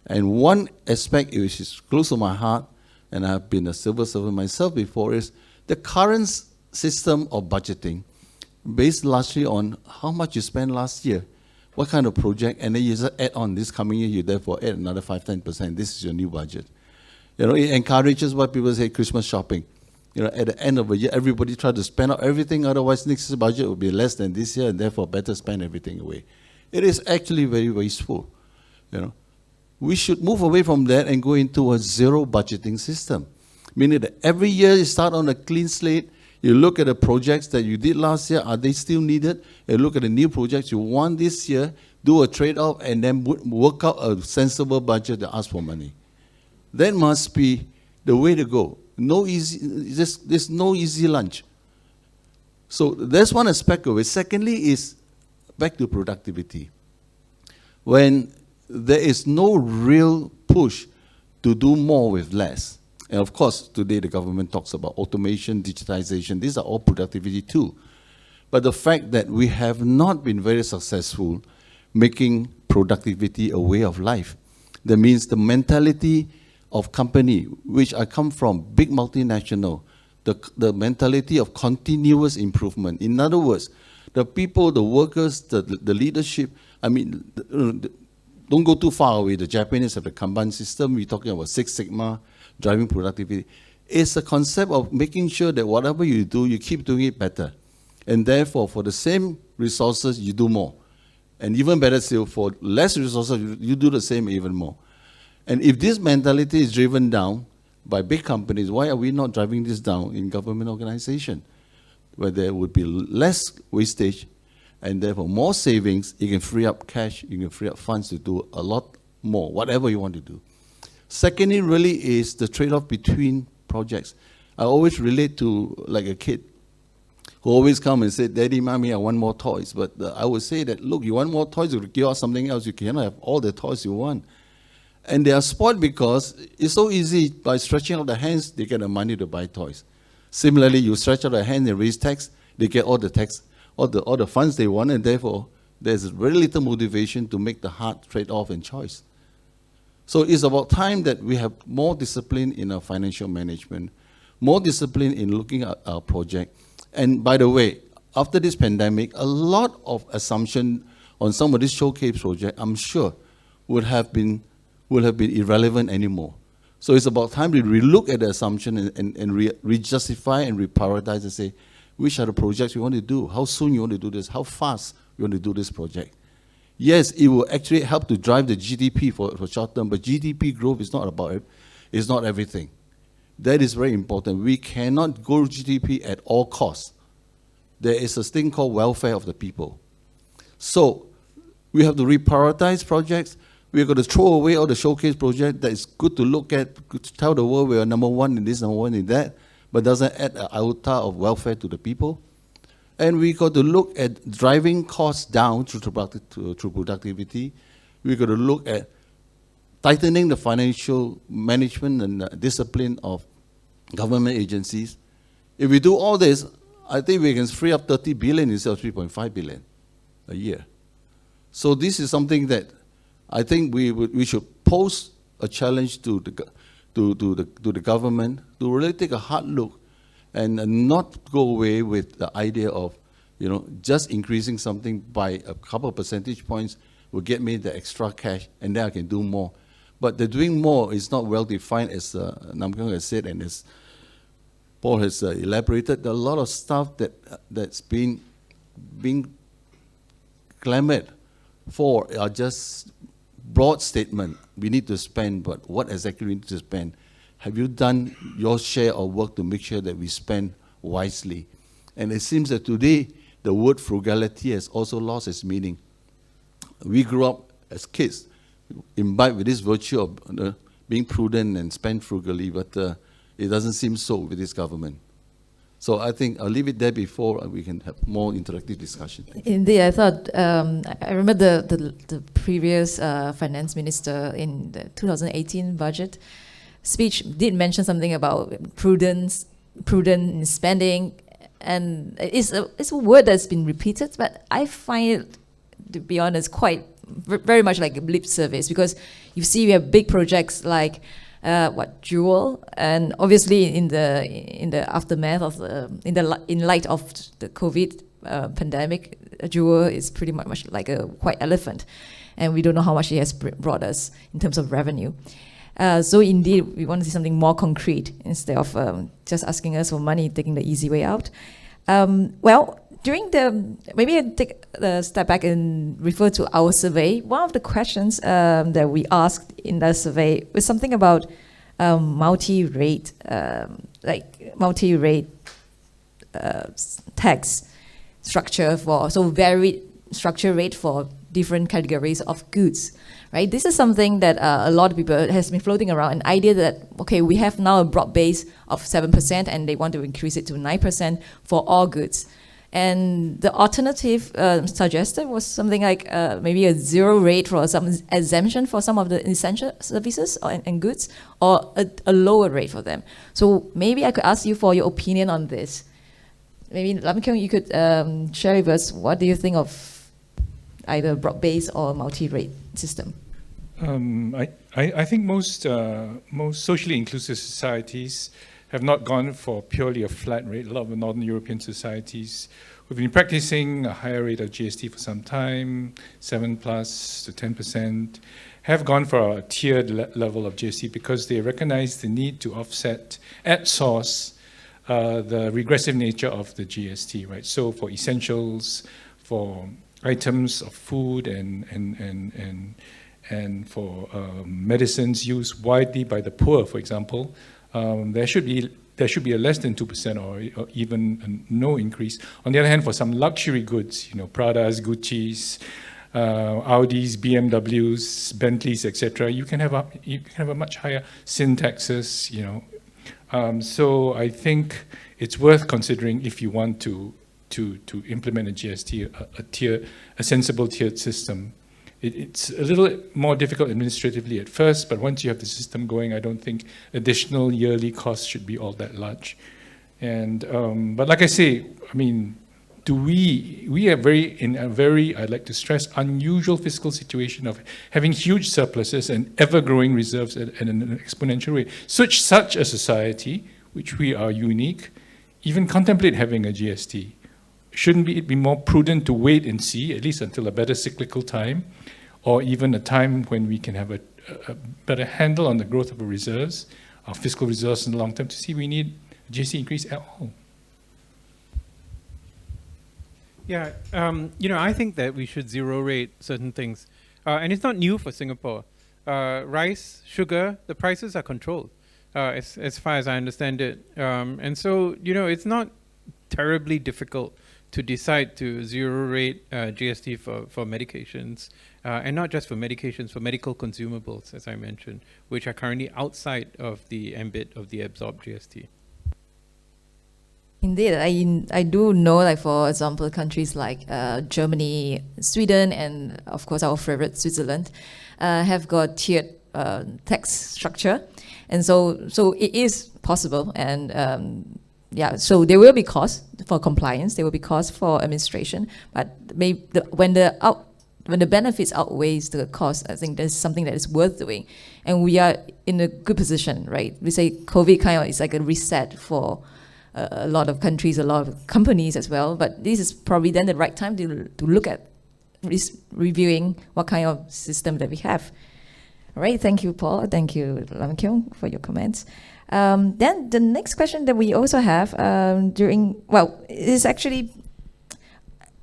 And one aspect which is close to my heart, and I've been a civil servant myself before, is the current system of budgeting, based largely on how much you spent last year, what kind of project, and then you just add on this coming year, you therefore add another 5-10%. This is your new budget. You know, it encourages what people say, Christmas shopping. You know, at the end of the year, everybody tries to spend out everything, otherwise next year's budget will be less than this year, and therefore better spend everything away. It is actually very wasteful, you know. We should move away from that and go into a zero budgeting system. Meaning that every year you start on a clean slate, you look at the projects that you did last year, are they still needed? You look at the new projects you want this year, do a trade-off, and then work out a sensible budget to ask for money. That must be the way to go. No easy, there's no easy lunch. So that's one aspect of it. Secondly is back to productivity. When there is no real push to do more with less. And of course, today the government talks about automation, digitization. These are all productivity too. but the fact that we have not been very successful making productivity a way of life. That means the mentality of company, which I come from, big multinational, the mentality of continuous improvement. In other words, the people, the workers, the leadership, I mean, don't go too far away. The Japanese have the Kanban system. We're talking about Six Sigma, driving productivity. It's a concept of making sure that whatever you do, you keep doing it better. And therefore, for the same resources, you do more. And even better still, for less resources, you do the same even more. And if this mentality is driven down by big companies, why are we not driving this down in government organization? Where there would be less wastage and therefore more savings, you can free up cash, you can free up funds to do a lot more, whatever you want to do. Secondly, really is the trade-off between projects. I always relate to like a kid who always come and say, Daddy, Mommy, I want more toys. But I would say that, look, you want more toys, you give us something else, you cannot have all the toys you want. And they are spoiled because it's so easy, by stretching out the hands, they get the money to buy toys. Similarly, you stretch out the hand and raise tax, they get all the tax, all the funds they want, and therefore there's very little motivation to make the hard trade-off and choice. So it's about time that we have more discipline in our financial management, more discipline in looking at our project. And by the way, after this pandemic, a lot of assumption on some of these showcase projects, I'm sure, would have been irrelevant anymore. So it's about time to relook at the assumption and re-justify and reprioritize and say, which are the projects you want to do? How soon you want to do this? How fast you want to do this project? Yes, it will actually help to drive the GDP for short term, but GDP growth is not about it. It's not everything. That is very important. We cannot grow GDP at all costs. There is a thing called welfare of the people. So we have to reprioritize projects. We're going to throw away all the showcase projects that is good to look at, good to tell the world we are number one in this, number one in that, but doesn't add an iota of welfare to the people. And we got to look at driving costs down through productivity. We got to look at tightening the financial management and discipline of government agencies. If we do all this, I think we can free up 30 billion instead of 3.5 billion a year. So this is something that I think we should pose a challenge to the government to really take a hard look and not go away with the idea of, just increasing something by a couple of percentage points will get me the extra cash and then I can do more. But the doing more is not well defined, as Lam Keong has said, and as Paul has elaborated. There are a lot of stuff that's being clamored for are just broad statement. We need to spend, but what exactly we need to spend? Have you done your share of work to make sure that we spend wisely? And it seems that today, the word frugality has also lost its meaning. We grew up as kids, imbibed with this virtue of being prudent and spend frugally, but it doesn't seem so with this government. So I think I'll leave it there before we can have more interactive discussion. Indeed, I thought, I remember the previous finance minister in the 2018 budget speech did mention something about prudent in spending, and it's a word that's been repeated, but I find it, to be honest, quite very much like a lip service, because you see we have big projects like Jewel, and obviously in the aftermath of in light of the COVID pandemic, Jewel is pretty much like a white elephant, and we don't know how much it has brought us in terms of revenue. So indeed, we want to see something more concrete instead of just asking us for money, taking the easy way out. Maybe I take a step back and refer to our survey. One of the questions that we asked in that survey was something about multi-rate tax structure varied structure rate for different categories of goods. Right? This is something that a lot of people has been floating around, an idea that, okay, we have now a broad base of 7% and they want to increase it to 9% for all goods. And the alternative suggested was something like maybe a zero rate for some exemption for some of the essential services and goods, or a lower rate for them. So maybe I could ask you for your opinion on this. maybe Lam Keong, you could share with us what do you think of either broad-based or multi-rate system? I think most socially inclusive societies have not gone for purely a flat rate. A lot of the Northern European societies who've been practicing a higher rate of GST for some time, 7+ to 10%, have gone for a tiered level of GST because they recognize the need to offset at source the regressive nature of the GST, right? So for essentials, for items of food and for medicines used widely by the poor, for example, there should be a less than 2% or even no increase. On the other hand, for some luxury goods, Pradas, Gucci's, Audis, BMWs, Bentleys, etc., you can have a much higher sin taxes, So I think it's worth considering if you want to implement a GST, a sensible tiered system. It's a little more difficult administratively at first, but once you have the system going, I don't think additional yearly costs should be all that large. And but like I say, I mean, we are in a very, I'd like to stress, unusual fiscal situation of having huge surpluses and ever-growing reserves at an exponential rate. Such a society, which we are unique, even contemplate having a GST. Shouldn't it be more prudent to wait and see, at least until a better cyclical time, or even a time when we can have a better handle on the growth of our reserves, our fiscal reserves in the long term, to see we need a GST increase at all? Yeah, I think that we should zero rate certain things. And it's not new for Singapore. Rice, sugar, the prices are controlled, as far as I understand it. And so, it's not terribly difficult to decide to zero rate GST for medications, and not just for medications, for medical consumables, as I mentioned, which are currently outside of the ambit of the absorbed GST. Indeed, I do know, like for example, countries like Germany, Sweden, and of course our favorite Switzerland have got tiered tax structure, and so it is possible. And so there will be costs for compliance, there will be costs for administration, but when the benefits outweighs the cost, I think there's something that is worth doing, and we are in a good position, right? We say COVID kind of is like a reset for a lot of countries, a lot of companies as well, but this is probably then the right time to look at reviewing what kind of system that we have. All right, thank you, Paul. Thank you, Lam Keong, for your comments. Then the next question that we also have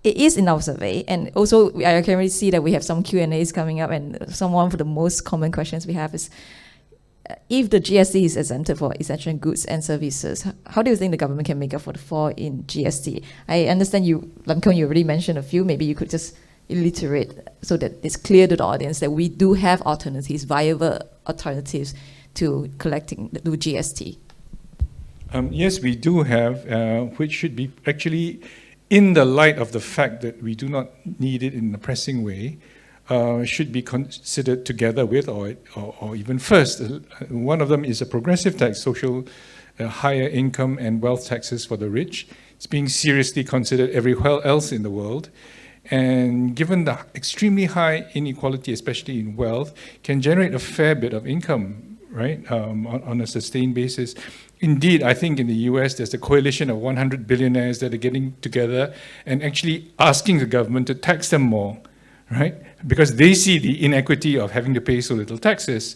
it is in our survey, and also I can already see that we have some Q&As coming up, and one of the most common questions we have is, if the GST is exempted for essential goods and services, how do you think the government can make up for the fall in GST? I understand Lam Keong, you already mentioned a few. Maybe you could just iterate so that it's clear to the audience that we do have alternatives, viable alternatives to collecting the GST. Yes, we do have, which should be actually, in the light of the fact that we do not need it in a pressing way, should be considered together with or even first. One of them is a progressive tax, social higher income and wealth taxes for the rich. It's being seriously considered everywhere else in the world. And given the extremely high inequality, especially in wealth, can generate a fair bit of income, right, on a sustained basis. Indeed, I think in the US, there's a coalition of 100 billionaires that are getting together and actually asking the government to tax them more, right? Because they see the inequity of having to pay so little taxes.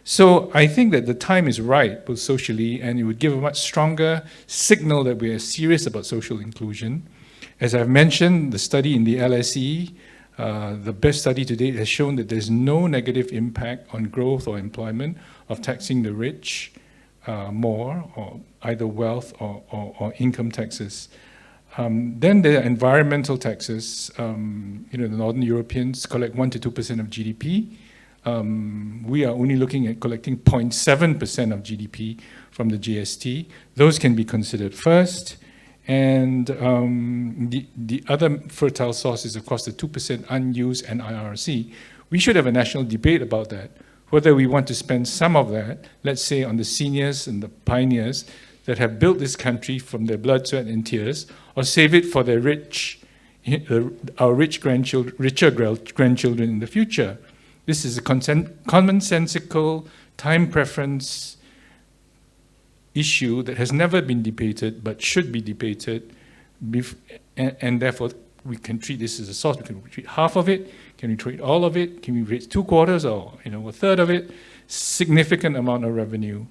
So I think that the time is right, both socially, and it would give a much stronger signal that we are serious about social inclusion. As I've mentioned, the study in the LSE, the best study to date, has shown that there's no negative impact on growth or employment of taxing the rich more, or either wealth or income taxes. Then there are environmental taxes. The Northern Europeans collect 1 to 2% of GDP. We are only looking at collecting 0.7% of GDP from the GST. Those can be considered first. And the other fertile source is, of course, the 2% unused NIRC. We should have a national debate about that, whether we want to spend some of that, let's say, on the seniors and the pioneers that have built this country from their blood, sweat, and tears, or save it for their our richer grandchildren in the future. This is a commonsensical time preference issue that has never been debated but should be debated, and therefore we can treat this as a source. We can treat half of it, can we treat all of it, can we raise 2/4 or a third of it? Significant amount of revenue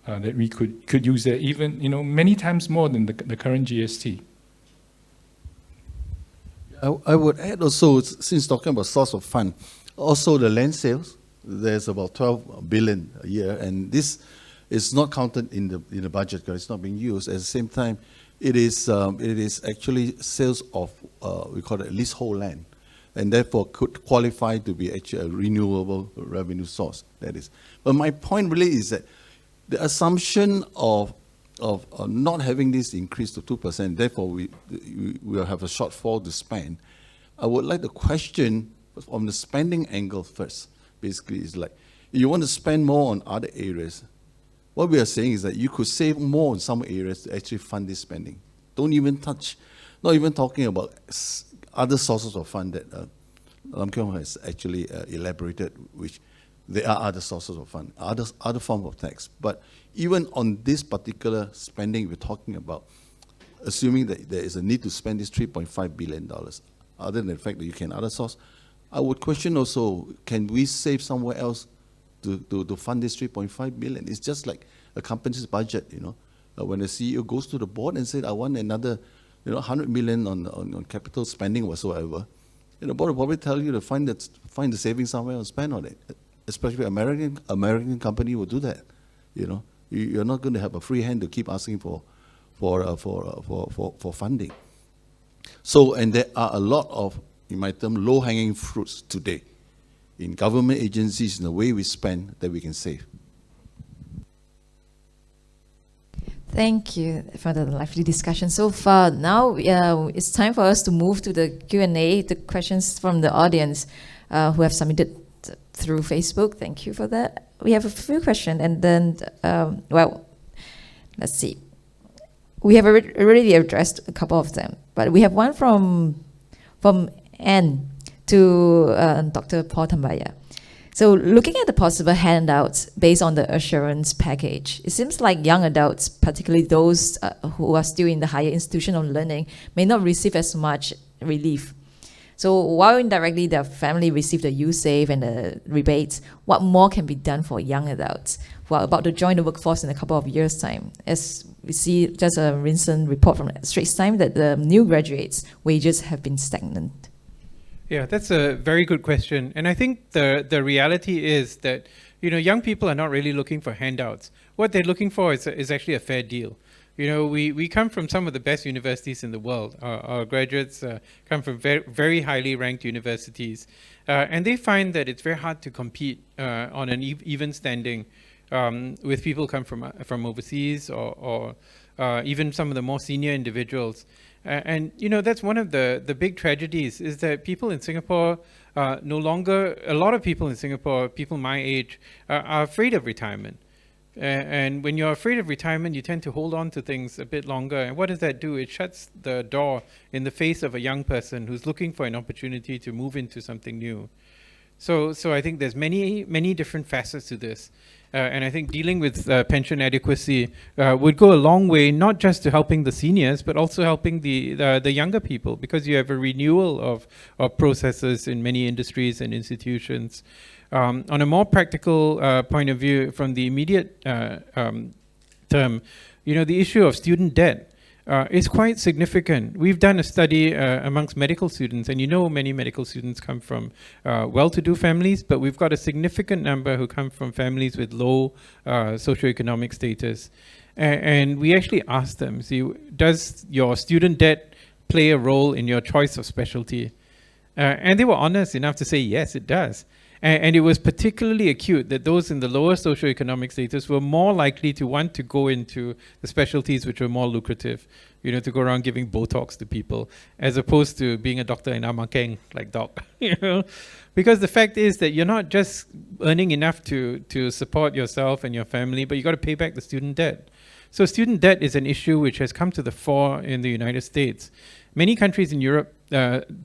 that we could use there, even many times more than the current GST. I would add also, since talking about source of fund, also the land sales, there's about 12 billion a year, and this is not counted in the budget because it's not being used. At the same time, it is actually sales of, we call it leasehold land, and therefore could qualify to be actually a renewable revenue source, that is. But my point really is that the assumption of not having this increase to 2%, therefore we will have a shortfall to spend. I would like to question from the spending angle first. Basically, it's like, if you want to spend more on other areas, what we are saying is that you could save more in some areas to actually fund this spending. Don't even touch, not even talking about other sources of fund that Lam Keong has actually elaborated, which there are other sources of fund, other forms of tax. But even on this particular spending we're talking about, assuming that there is a need to spend this $3.5 billion, other than the fact that you can other source, I would question also, can we save somewhere else to fund this 3.5 billion? It's just like a company's budget, when the CEO goes to the board and said, I want another 100 million on capital spending whatsoever, the board will probably tell you to find the savings somewhere and spend on it. Especially American company will do that. You're not going to have a free hand to keep asking for funding. So, and there are a lot of, in my term, low-hanging fruits today in government agencies, in the way we spend, that we can save. Thank you for the lively discussion so far. Now it's time for us to move to the Q&A, the questions from the audience who have submitted through Facebook. Thank you for that. We have a few questions, and then, let's see. We have already addressed a couple of them, but we have one from Anne to Dr. Paul Tambyah. So looking at the possible handouts based on the assurance package, it seems like young adults, particularly those who are still in the higher institutional learning, may not receive as much relief. So while indirectly their family receive the U-Save and the rebates, what more can be done for young adults who are about to join the workforce in a couple of years' time? As we see just a recent report from Straits Times that the new graduates' wages have been stagnant. Yeah, that's a very good question. And I think the reality is that, young people are not really looking for handouts. What they're looking for is actually a fair deal. We come from some of the best universities in the world. Our graduates come from very highly ranked universities. And they find that it's very hard to compete on an even standing with people who come from overseas or even some of the more senior individuals. And that's one of the big tragedies, is that people in Singapore no longer, a lot of people in Singapore, people my age, are afraid of retirement. And when you're afraid of retirement, you tend to hold on to things a bit longer. And what does that do? It shuts the door in the face of a young person who's looking for an opportunity to move into something new. So I think there's many different facets to this. And I think dealing with pension adequacy would go a long way, not just to helping the seniors, but also helping the younger people, because you have a renewal of processes in many industries and institutions. On a more practical point of view, from the immediate term, the issue of student debt is quite significant. We've done a study amongst medical students, and many medical students come from well-to-do families, but we've got a significant number who come from families with low socioeconomic status. And we actually asked them, does your student debt play a role in your choice of specialty? And they were honest enough to say, yes, it does. And it was particularly acute that those in the lower socioeconomic status were more likely to want to go into the specialties which were more lucrative, to go around giving Botox to people, as opposed to being a doctor in Amakeng, like Doc, Because the fact is that you're not just earning enough to support yourself and your family, but you got to pay back the student debt. So student debt is an issue which has come to the fore in the United States. Many countries in Europe,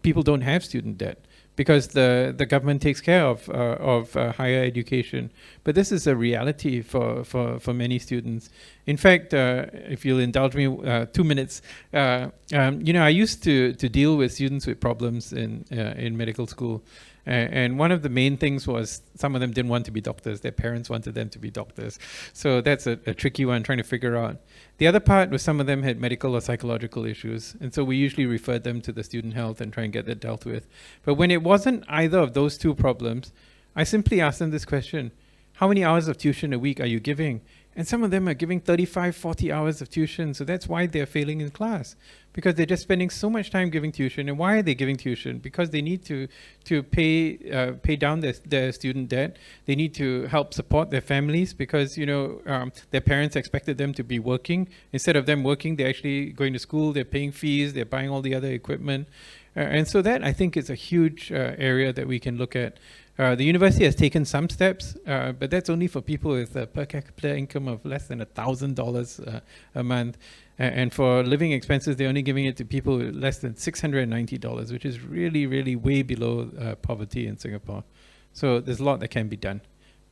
people don't have student debt because the government takes care of higher education. But this is a reality for many students. In fact, if you'll indulge me 2 minutes, I used to deal with students with problems in medical school. And one of the main things was some of them didn't want to be doctors. Their parents wanted them to be doctors. So that's a tricky one, trying to figure out. The other part was some of them had medical or psychological issues. And so we usually referred them to the student health and try and get that dealt with. But when it wasn't either of those two problems, I simply asked them this question: how many hours of tuition a week are you giving? And some of them are giving 35, 40 hours of tuition. So that's why they're failing in class, because they're just spending so much time giving tuition. And why are they giving tuition? Because they need to pay down their student debt. They need to help support their families because, their parents expected them to be working. Instead of them working, they're actually going to school, they're paying fees, they're buying all the other equipment. And so that, I think, is a huge area that we can look at. The university has taken some steps, but that's only for people with a per capita income of less than $1,000 a month. And for living expenses, they're only giving it to people with less than $690, which is really, really way below poverty in Singapore. So there's a lot that can be done.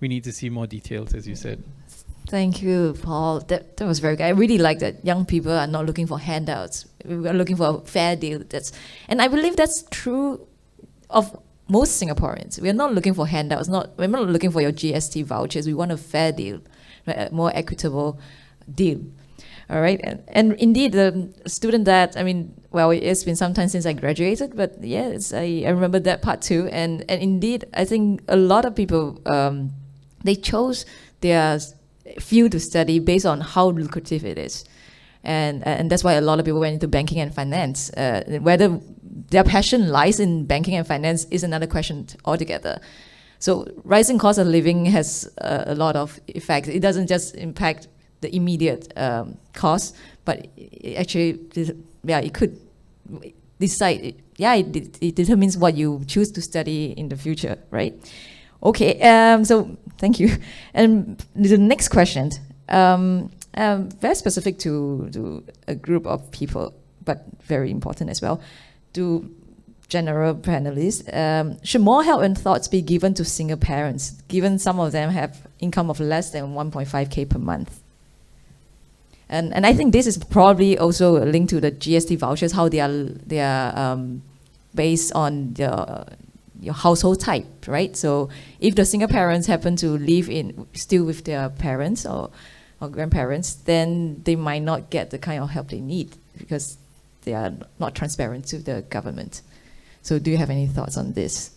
We need to see more details, as you said. Thank you, Paul. That was very good. I really like that young people are not looking for handouts. We are looking for a fair deal. And I believe that's true of most Singaporeans. We are not looking for handouts. We're not looking for your GST vouchers. We want a fair deal, right? A more equitable deal. All right. And indeed, the student debt, it's been some time since I graduated, but yes, I remember that part too. And indeed, I think a lot of people, they chose their field to study based on how lucrative it is. And that's why a lot of people went into banking and finance. Whether their passion lies in banking and finance is another question altogether. So rising cost of living has a lot of effects. It doesn't just impact the immediate cost, but it could decide. It determines what you choose to study in the future, right? Okay. So thank you. And the next question. Very specific to a group of people, but very important as well, to general panelists. Should more help and thoughts be given to single parents, given some of them have income of less than 1.5K per month? And I think this is probably also linked to the GST vouchers, how they are based on your household type, right? So if the single parents happen to live still with their parents or grandparents, then they might not get the kind of help they need because they are not transparent to the government. So do you have any thoughts on this?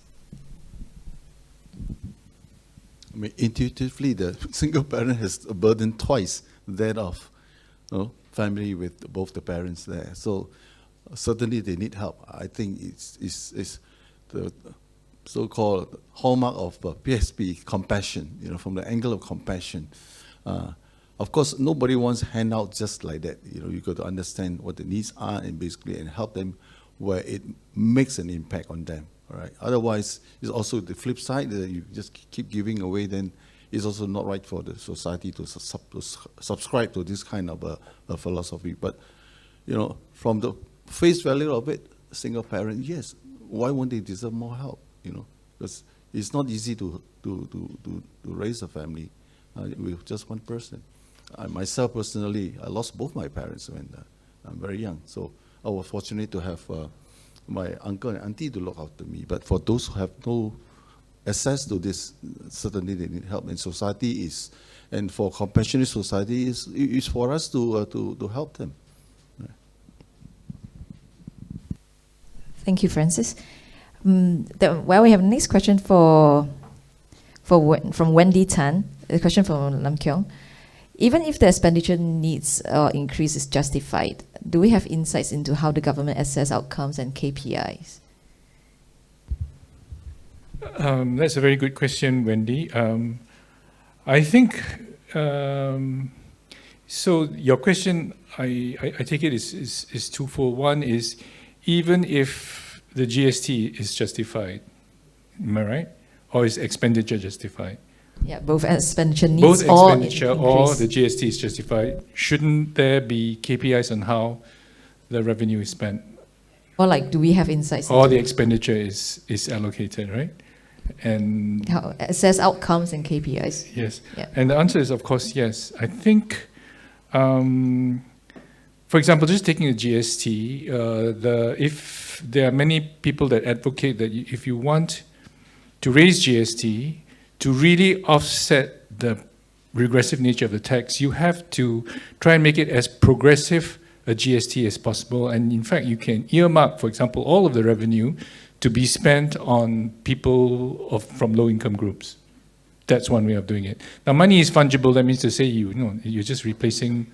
Intuitively, the single parent has a burden twice that of family with both the parents there. So certainly they need help. I think it's the so-called hallmark of PSP, compassion, from the angle of compassion. Of course, nobody wants handout just like that. You got to understand what the needs are and help them where it makes an impact on them. All right. Otherwise, it's also the flip side that you just keep giving away. Then it's also not right for the society to subscribe to this kind of a philosophy. But from the face value of it, single parent, yes. Why won't they deserve more help? Because it's not easy to raise a family with just one person. Myself personally, I lost both my parents when I'm very young. So I was fortunate to have my uncle and auntie to look after me. But for those who have no access to this, certainly they need help. And society and for compassionate society is for us to help them. Yeah. Thank you, Francis. Well, we have the next question from Wendy Tan. A question from Lam Keong. Even if the expenditure needs or increase is justified, do we have insights into how the government assess outcomes and KPIs? That's a very good question, Wendy. I think, so your question, I take it is twofold. One is, even if the GST is justified, am I right? Or is expenditure justified? Yeah, both expenditure needs Both or expenditure or increase. the GST is justified. Shouldn't there be KPIs on how the revenue is spent? Or like, do we have insights Or into the expenditure is allocated, right? And how assess outcomes and KPIs? yes, Yeah. and the answer is of course yes. I think, for example, just taking the GST, if there are many people that advocate that if you want to raise GST to really offset the regressive nature of the tax, you have to try and make it as progressive a GST as possible. And in fact, you can earmark, for example, all of the revenue to be spent on people from low-income groups. That's one way of doing it. Now, money is fungible. That means to say you're just replacing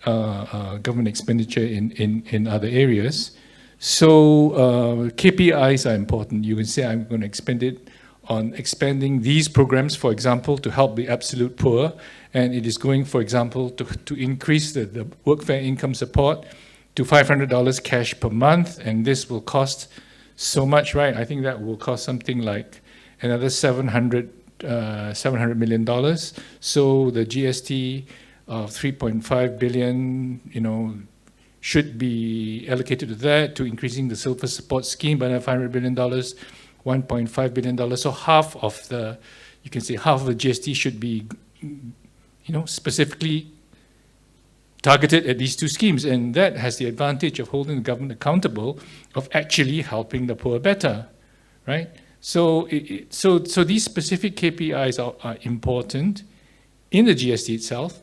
government expenditure in other areas. So KPIs are important. You can say, I'm going to expend it on expanding these programs, for example, to help the absolute poor. And it is going, for example, to increase the workfare income support to $500 cash per month. And this will cost so much, right? I think that will cost something like another $700 million. So the GST of 3.5 billion, should be allocated to that, to increasing the silver support scheme by $500 billion, $1.5 billion. So half of the GST should be, specifically targeted at these two schemes. And that has the advantage of holding the government accountable, of actually helping the poor better, right? So these specific KPIs are important in the GST itself,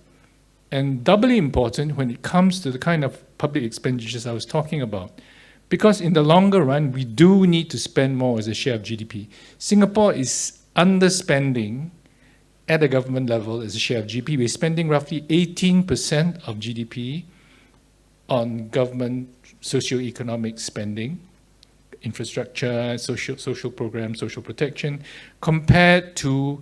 and doubly important when it comes to the kind of public expenditures I was talking about. Because in the longer run, we do need to spend more as a share of GDP. Singapore is underspending at the government level as a share of GDP. We're spending roughly 18% of GDP on government socioeconomic spending, infrastructure, social programs, social protection, compared to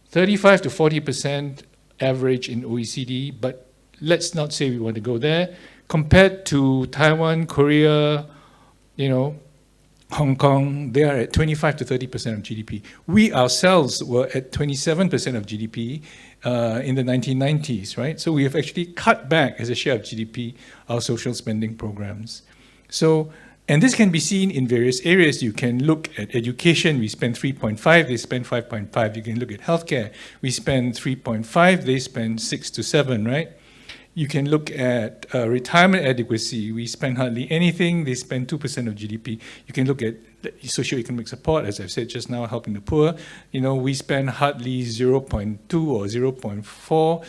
35 to 40% average in OECD, but let's not say we want to go there. Compared to Taiwan, Korea, Hong Kong, they are at 25 to 30% of GDP. We ourselves were at 27% of GDP in the 1990s, right? So we have actually cut back as a share of GDP our social spending programs. So, and this can be seen in various areas. You can look at education, we spend 3.5, they spend 5.5. You can look at healthcare, we spend 3.5, they spend 6 to 7, right? You can look at retirement adequacy, we spend hardly anything, they spend 2% of GDP. You can look at socioeconomic support, as I've said just now, helping the poor. We spend hardly 0.2 or 0.4,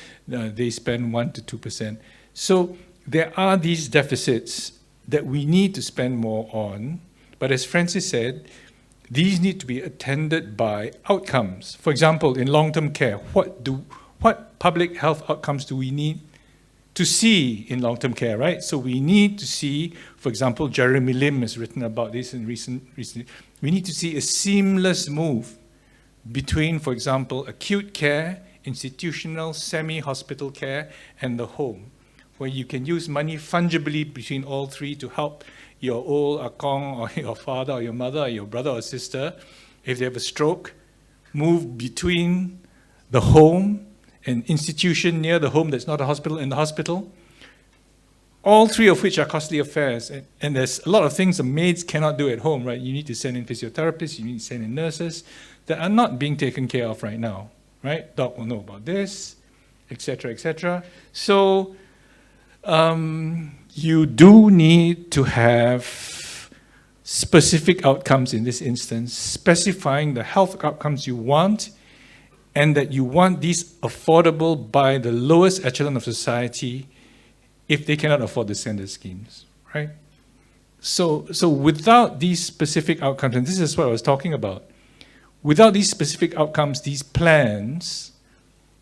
they spend 1 to 2%. So there are these deficits that we need to spend more on, but as Francis said, these need to be attended by outcomes. For example, in long-term care, what public health outcomes do we need to see in long-term care, right? So we need to see, for example, Jeremy Lim has written about this in recently. We need to see a seamless move between, for example, acute care, institutional, semi-hospital care, and the home, where you can use money fungibly between all three to help your old akong or your father or your mother or your brother or sister, if they have a stroke, move between the home, an institution near the home that's not a hospital, and the hospital, all three of which are costly affairs. And there's a lot of things the maids cannot do at home, right? You need to send in physiotherapists, you need to send in nurses that are not being taken care of right now, right? Doc will know about this, etc., etc. So you do need to have specific outcomes in this instance, specifying the health outcomes you want, and that you want these affordable by the lowest echelon of society if they cannot afford the standard schemes, right? So without these specific outcomes, and this is what I was talking about, without these specific outcomes, these plans,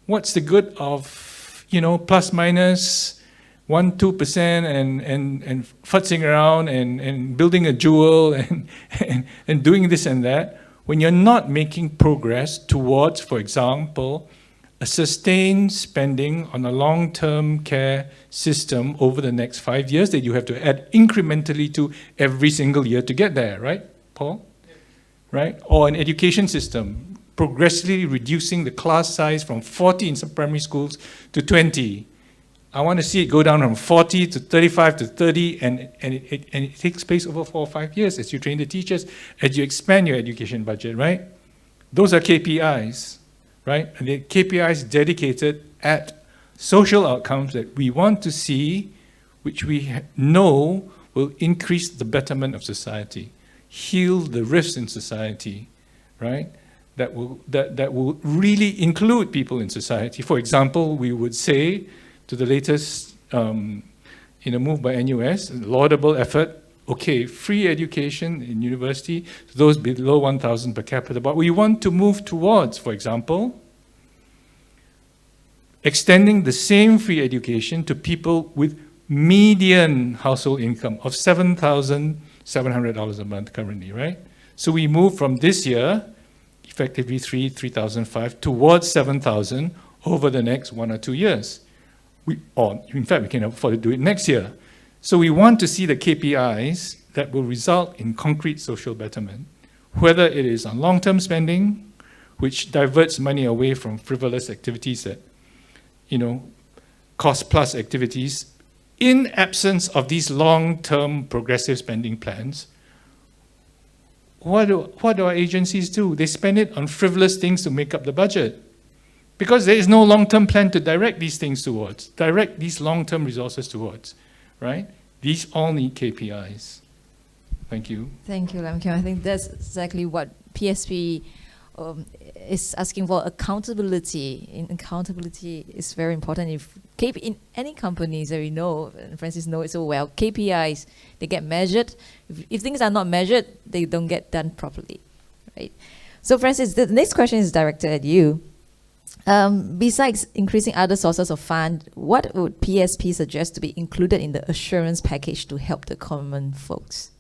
what's the good of, plus minus 1-2% and futzing around and building a jewel and doing this and that, when you're not making progress towards, for example, a sustained spending on a long-term care system over the next 5 years that you have to add incrementally to every single year to get there, right, Paul? Yeah. Right? Or an education system. progressively reducing the class size from 40 in some primary schools to 20. I want to see it go down from 40 to 35 to 30, and it takes place over 4 or 5 years as you train the teachers, as you expand your education budget, right? Those are KPIs, right? And the KPIs dedicated at social outcomes that we want to see, which we know will increase the betterment of society, heal the rifts in society, right? That will really include people in society. For example, we would say to the latest move by NUS, laudable effort, okay, free education in university to those below 1,000 per capita, but we want to move towards, for example, extending the same free education to people with median household income of $7,700 a month currently, right? So we move from this year, effectively 3,005, towards 7,000 over the next 1 or 2 years. In fact, we can afford to do it next year. So we want to see the KPIs that will result in concrete social betterment, whether it is on long-term spending, which diverts money away from frivolous activities that, cost-plus activities, in absence of these long-term progressive spending plans. What do our agencies do? They spend it on frivolous things to make up the budget, because there is no long-term plan to direct these things towards, direct these long-term resources towards, right? These all need KPIs. Thank you. Thank you, Lam Keong. I think that's exactly what PSP is asking for. Accountability. Accountability is very important. In any companies that we know, and Francis knows it so well, KPIs, they get measured. If things are not measured, they don't get done properly, right? So Francis, the next question is directed at you. Besides increasing other sources of fund, what would PSP suggest to be included in the assurance package to help the common folks?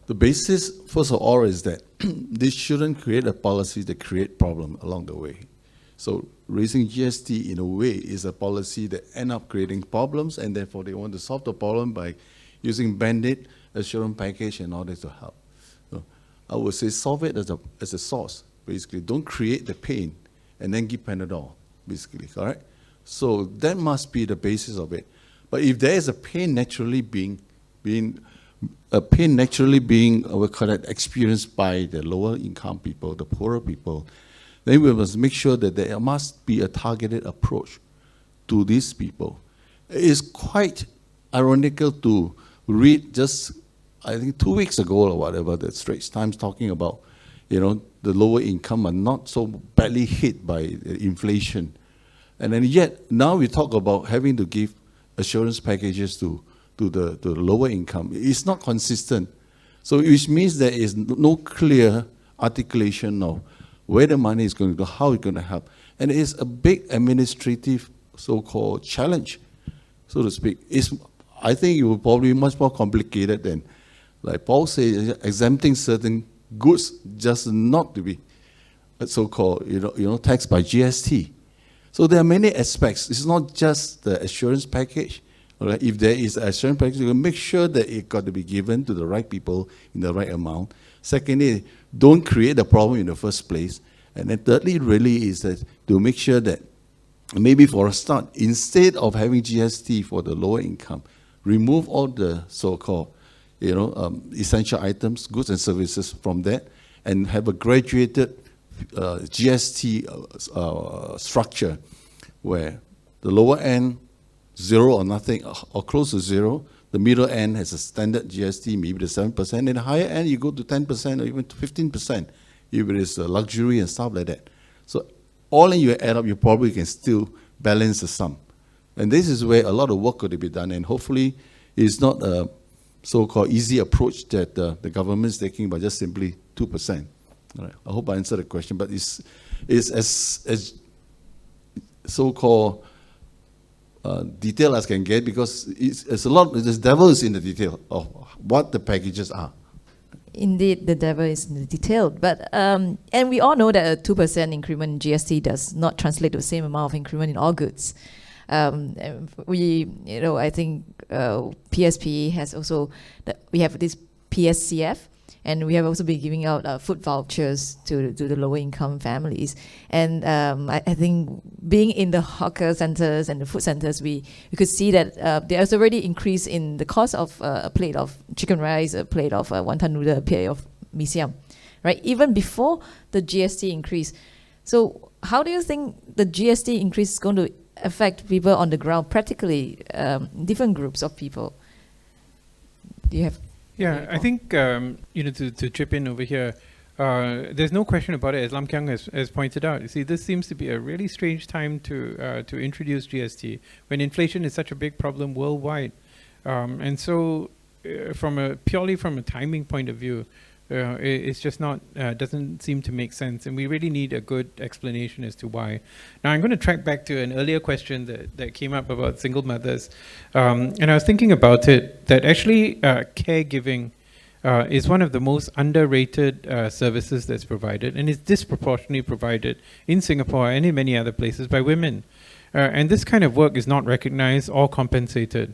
The basis, first of all, is that this shouldn't create a policy that create problem along the way. So raising GST in a way is a policy that end up creating problems, and therefore they want to solve the problem by using Band-Aid, assurance package, and all that to help. So I would say solve it as a source, basically. Don't create the pain and then give Panadol, basically, correct? So that must be the basis of it. But if there is a pain naturally being experienced by the lower income people, the poorer people, then we must make sure that there must be a targeted approach to these people. It is quite ironical to read just, I think 2 weeks ago or whatever, the Straits Times talking about, the lower income are not so badly hit by inflation. And then yet, now we talk about having to give assurance packages to the lower income. It's not consistent. So which means there is no clear articulation of where the money is going to go, how it's going to help. And it is a big administrative so-called challenge, so to speak. I think it will probably be much more complicated than, like Paul said, exempting certain goods just not to be so-called, taxed by GST. So there are many aspects. It's not just the assurance package. Right? If there is an assurance package, you make sure that it got to be given to the right people in the right amount. Secondly, don't create the problem in the first place. And then thirdly, really is that to make sure that maybe for a start, instead of having GST for the lower income, remove all the so-called, essential items, goods and services from that, and have a graduated GST structure where the lower end, 0 or nothing, or close to 0. The middle end has a standard GST, maybe the 7%, and the higher end you go to 10% or even to 15%, if it is luxury and stuff like that. So all in you add up, you probably can still balance the sum. And this is where a lot of work could be done, and hopefully it's not a so-called easy approach that the government is taking by just simply 2%. All right. I hope I answered the question, but it's as so-called detail as can get, because the devil is in the detail of what the packages are. Indeed, the devil is in the detail. But and we all know that a 2% increment in GST does not translate to the same amount of increment in all goods. I think PSP has also we have this PSCF, And we have also been giving out food vouchers to the lower income families. And I think being in the hawker centers and the food centers, we could see that there's already increase in the cost of a plate of chicken rice, a plate of wonton noodle, a plate of mee siam, right? Even before the GST increase. So how do you think the GST increase is going to affect people on the ground, practically different groups of people? Do you have? Yeah, I think to chip in over here, there's no question about it. As Lam Keong has pointed out, you see, this seems to be a really strange time to introduce GST when inflation is such a big problem worldwide, and so purely from a timing point of view, it's just not doesn't seem to make sense, and we really need a good explanation as to why. Now, I'm going to track back to an earlier question that came up about single mothers, and I was thinking about it, that actually caregiving is one of the most underrated services that's provided, and is disproportionately provided in Singapore and in many other places by women. And this kind of work is not recognized or compensated.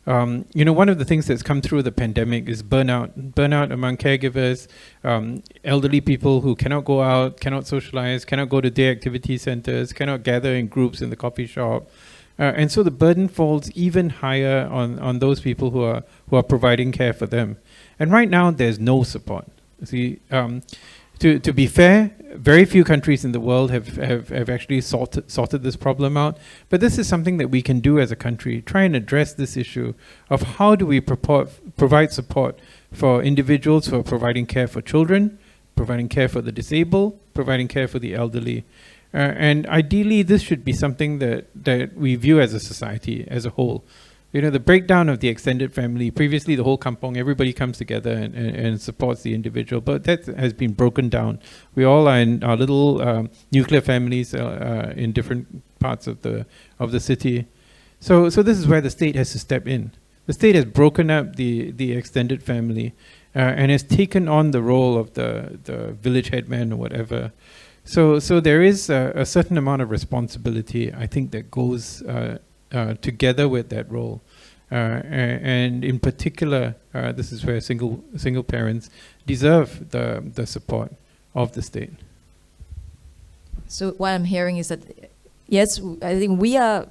One of the things that's come through the pandemic is burnout among caregivers, elderly people who cannot go out, cannot socialize, cannot go to day activity centers, cannot gather in groups in the coffee shop. And so the burden falls even higher on those people who are providing care for them. And right now, there's no support. See, to be fair, very few countries in the world have actually sorted this problem out. But this is something that we can do as a country, try and address this issue of how do we provide support for individuals who are providing care for children, providing care for the disabled, providing care for the elderly. And ideally, this should be something that we view as a society, as a whole. The breakdown of the extended family, previously the whole kampong, everybody comes together and supports the individual, but that has been broken down. We all are in our little nuclear families in different parts of the city. So this is where the state has to step in. The state has broken up the extended family and has taken on the role of the village headman or whatever. So there is a certain amount of responsibility, I think, that goes together with that role, and in particular, this is where single parents deserve the support of the state. So what I'm hearing is that yes, I think we have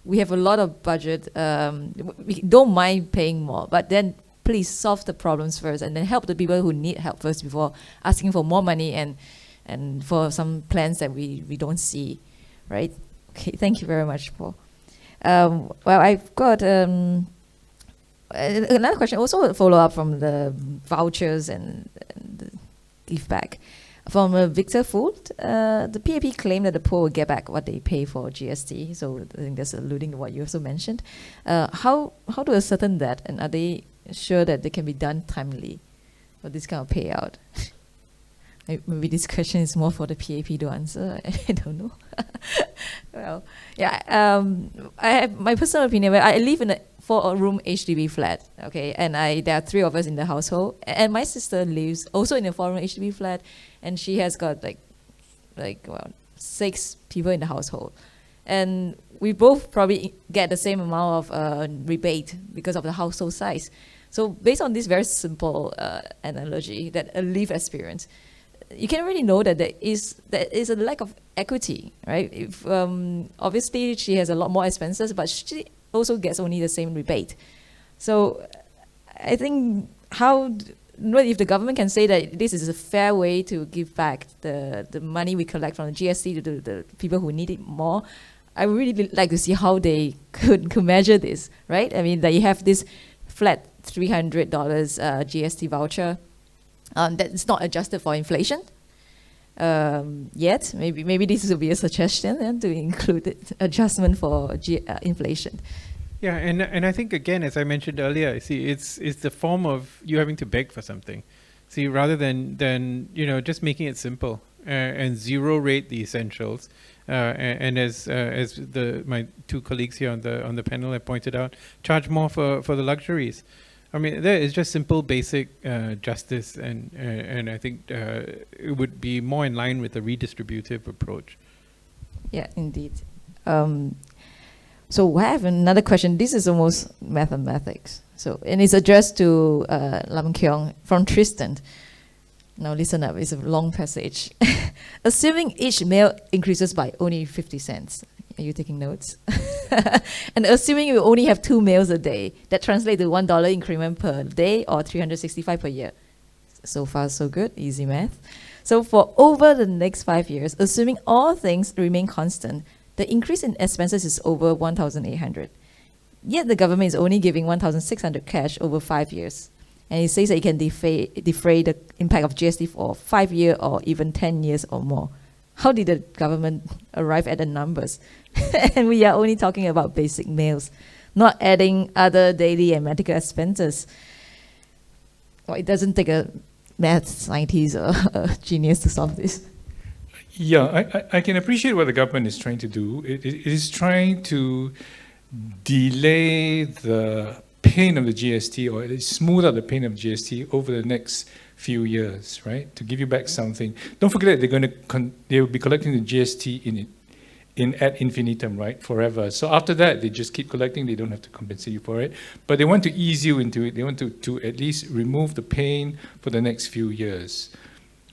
a lot of budget. We don't mind paying more, but then please solve the problems first, and then help the people who need help first before asking for more money and for some plans that we don't see, right? Okay, thank you very much, Paul. Well, I've got another question, also a follow-up from the vouchers and the give back. From Victor Food, the PAP claimed that the poor will get back what they pay for GST, so I think that's alluding to what you also mentioned. How to ascertain that, and are they sure that they can be done timely for this kind of payout? Maybe this question is more for the PAP to answer. I don't know. Well, yeah. I have my personal opinion. I live in a 4-room HDB flat. Okay, and there are 3 of us in the household. And my sister lives also in a 4-room HDB flat, and she has got like 6 people in the household, and we both probably get the same amount of rebate because of the household size. So based on this very simple analogy, that a lived experience, you can really know that there is a lack of equity, right? If obviously she has a lot more expenses, but she also gets only the same rebate. So I think if the government can say that this is a fair way to give back the money we collect from the GST to the people who need it more, I would really like to see how they could measure this, right? I mean, that you have this flat $300 GST voucher that is not adjusted for inflation yet. Maybe this will be a suggestion to include adjustment for inflation. Yeah, and I think, again, as I mentioned earlier, see, it's the form of you having to beg for something. See, rather than just making it simple and zero rate the essentials, and as my 2 colleagues here on the panel have pointed out, charge more for the luxuries. I mean, there is just simple, basic justice, and I think it would be more in line with a redistributive approach. Yeah, indeed. So I have another question. This is almost mathematics. So, and it's addressed to Lam Keong from Tristan. Now listen up, it's a long passage. Assuming each meal increases by only 50 cents. Are you taking notes? And assuming you only have 2 meals a day, that translates to $1 increment per day or 365 per year. So far, so good, easy math. So for over the next 5 years, assuming all things remain constant, the increase in expenses is over 1,800. Yet the government is only giving 1,600 cash over 5 years. And it says that it can defray the impact of GST for 5 years or even 10 years or more. How did the government arrive at the numbers? And we are only talking about basic meals, not adding other daily and medical expenses. Well, it doesn't take a math scientist or a genius to solve this. Yeah, I can appreciate what the government is trying to do. It is trying to delay the pain of the GST, or smooth out the pain of GST over the next few years, right? To give you back something. Don't forget that they will be collecting the GST in ad infinitum, right? Forever. So after that, they just keep collecting. They don't have to compensate you for it. But they want to ease you into it. They want to at least remove the pain for the next few years.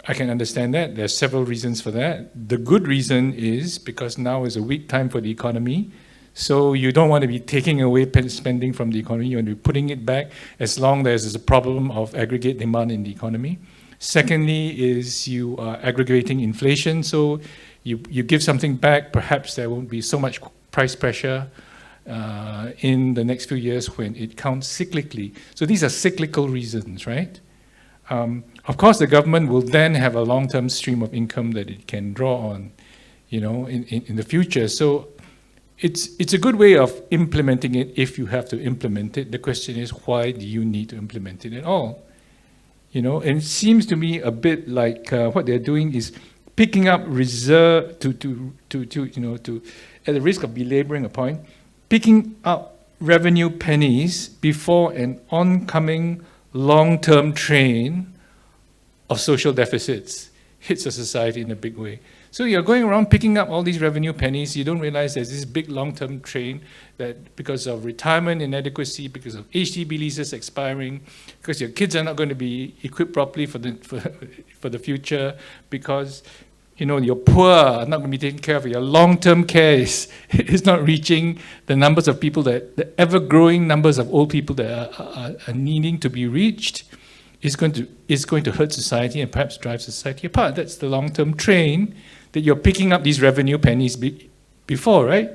I can understand that. There are several reasons for that. The good reason is because now is a weak time for the economy. So you don't want to be taking away spending from the economy. You want to be putting it back as long as there's a problem of aggregate demand in the economy. Secondly is you are aggregating inflation. So you give something back, perhaps there won't be so much price pressure in the next few years when it counts cyclically. So these are cyclical reasons, right? Of course, the government will then have a long-term stream of income that it can draw on, in the future. So it's a good way of implementing it if you have to implement it. The question is, why do you need to implement it at all? And it seems to me a bit like what they're doing is picking up reserve to at the risk of belaboring a point, picking up revenue pennies before an oncoming long-term train of social deficits hits a society in a big way. So you're going around picking up all these revenue pennies. You don't realize there's this big long-term train that because of retirement inadequacy, because of HDB leases expiring, because your kids are not going to be equipped properly for the future, because you're poor, are not going to be taken care of. Your long-term care is not reaching the numbers of people the ever-growing numbers of old people that are needing to be reached. Is going to hurt society and perhaps drive society apart. That's the long-term train that you're picking up these revenue pennies before, right?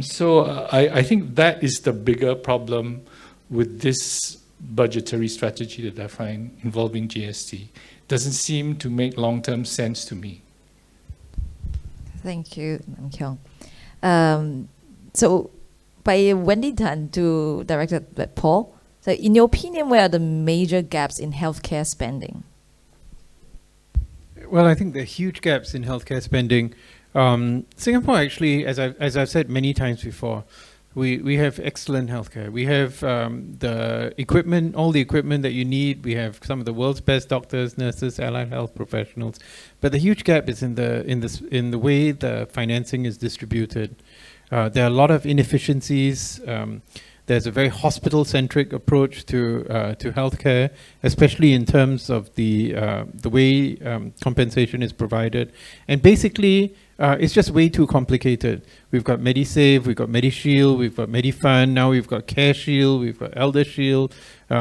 So I think that is the bigger problem with this budgetary strategy that I find involving GST. Doesn't seem to make long-term sense to me. Thank you, Lam Keong. So by Wendy Tan to Director Paul, so in your opinion, where are the major gaps in healthcare spending? Well, I think there are huge gaps in healthcare spending. Singapore actually, as I've said many times before, we have excellent healthcare. We have the equipment, all the equipment that you need. We have some of the world's best doctors, nurses, allied health professionals. But the huge gap is in the way the financing is distributed. There are a lot of inefficiencies. There's a very hospital-centric approach to healthcare, especially in terms of the way compensation is provided. And basically, it's just way too complicated. We've got MediSave, we've got MediShield, we've got MediFund, now we've got CareShield, we've got ElderShield,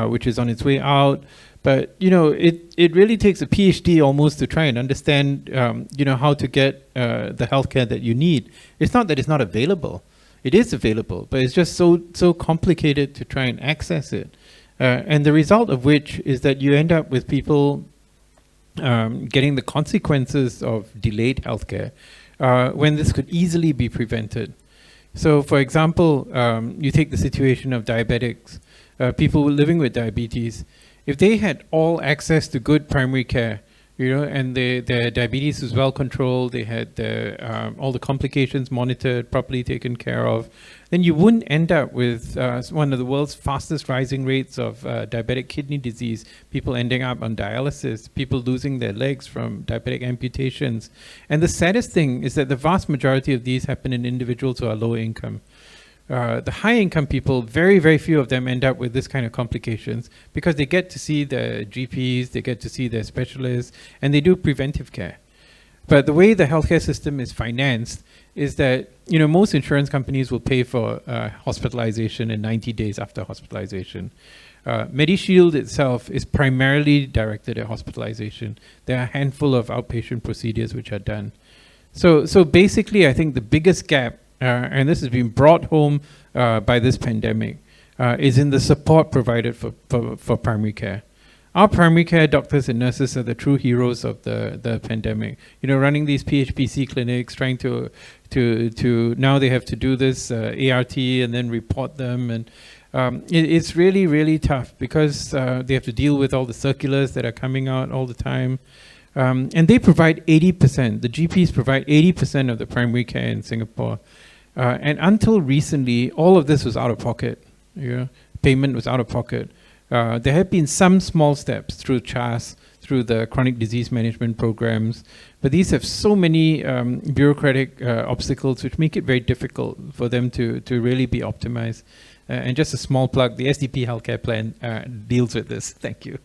which is on its way out. But it really takes a PhD almost to try and understand how to get the healthcare that you need. It's not that it's not available. It is available, but it's just so complicated to try and access it. And the result of which is that you end up with people getting the consequences of delayed healthcare when this could easily be prevented. So for example, you take the situation of diabetics, people living with diabetes. If they had all access to good primary care, and their diabetes was well controlled, they had all the complications monitored, properly taken care of, then you wouldn't end up with one of the world's fastest rising rates of diabetic kidney disease, people ending up on dialysis, people losing their legs from diabetic amputations. And the saddest thing is that the vast majority of these happen in individuals who are low income. The high-income people, very, very few of them end up with this kind of complications because they get to see their GPs, they get to see their specialists, and they do preventive care. But the way the healthcare system is financed is that, you know, most insurance companies will pay for hospitalization in 90 days after hospitalization. MediShield itself is primarily directed at hospitalization. There are a handful of outpatient procedures which are done. So basically, I think the biggest gap, and this has been brought home by this pandemic, is in the support provided for primary care. Our primary care doctors and nurses are the true heroes of the pandemic. You know, running these PHPC clinics, trying to now they have to do this ART and then report them, and it's really, really tough because they have to deal with all the circulars that are coming out all the time. And they provide 80%, the GPs provide 80% of the primary care in Singapore. And until recently, all of this was out of pocket. You know, payment was out of pocket. There have been some small steps through CHAS, through the chronic disease management programs, but these have so many bureaucratic obstacles which make it very difficult for them to really be optimized. And just a small plug, the SDP healthcare plan deals with this. Thank you.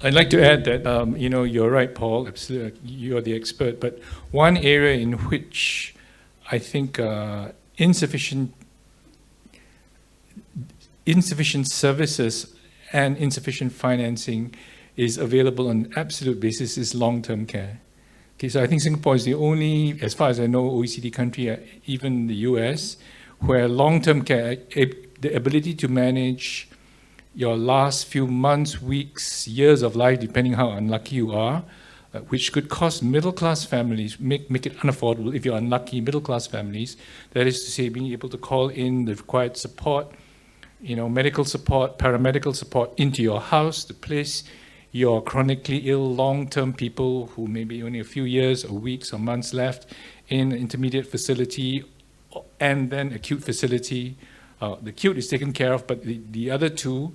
I'd like to add that, you know, you're right, Paul, absolutely, you're the expert, but one area in which I think insufficient services and insufficient financing is available on an absolute basis is long-term care. Okay, so I think Singapore is the only, as far as I know, OECD country, even the US, where long-term care, the ability to manage your last few months, weeks, years of life, depending how unlucky you are, which could cost middle-class families, make it unaffordable if you're unlucky, middle-class families, that is to say, being able to call in the required support, you know, medical support, paramedical support into your house to place your chronically ill long-term people who maybe only a few years or weeks or months left in an intermediate facility and then acute facility. The acute is taken care of, but the other two,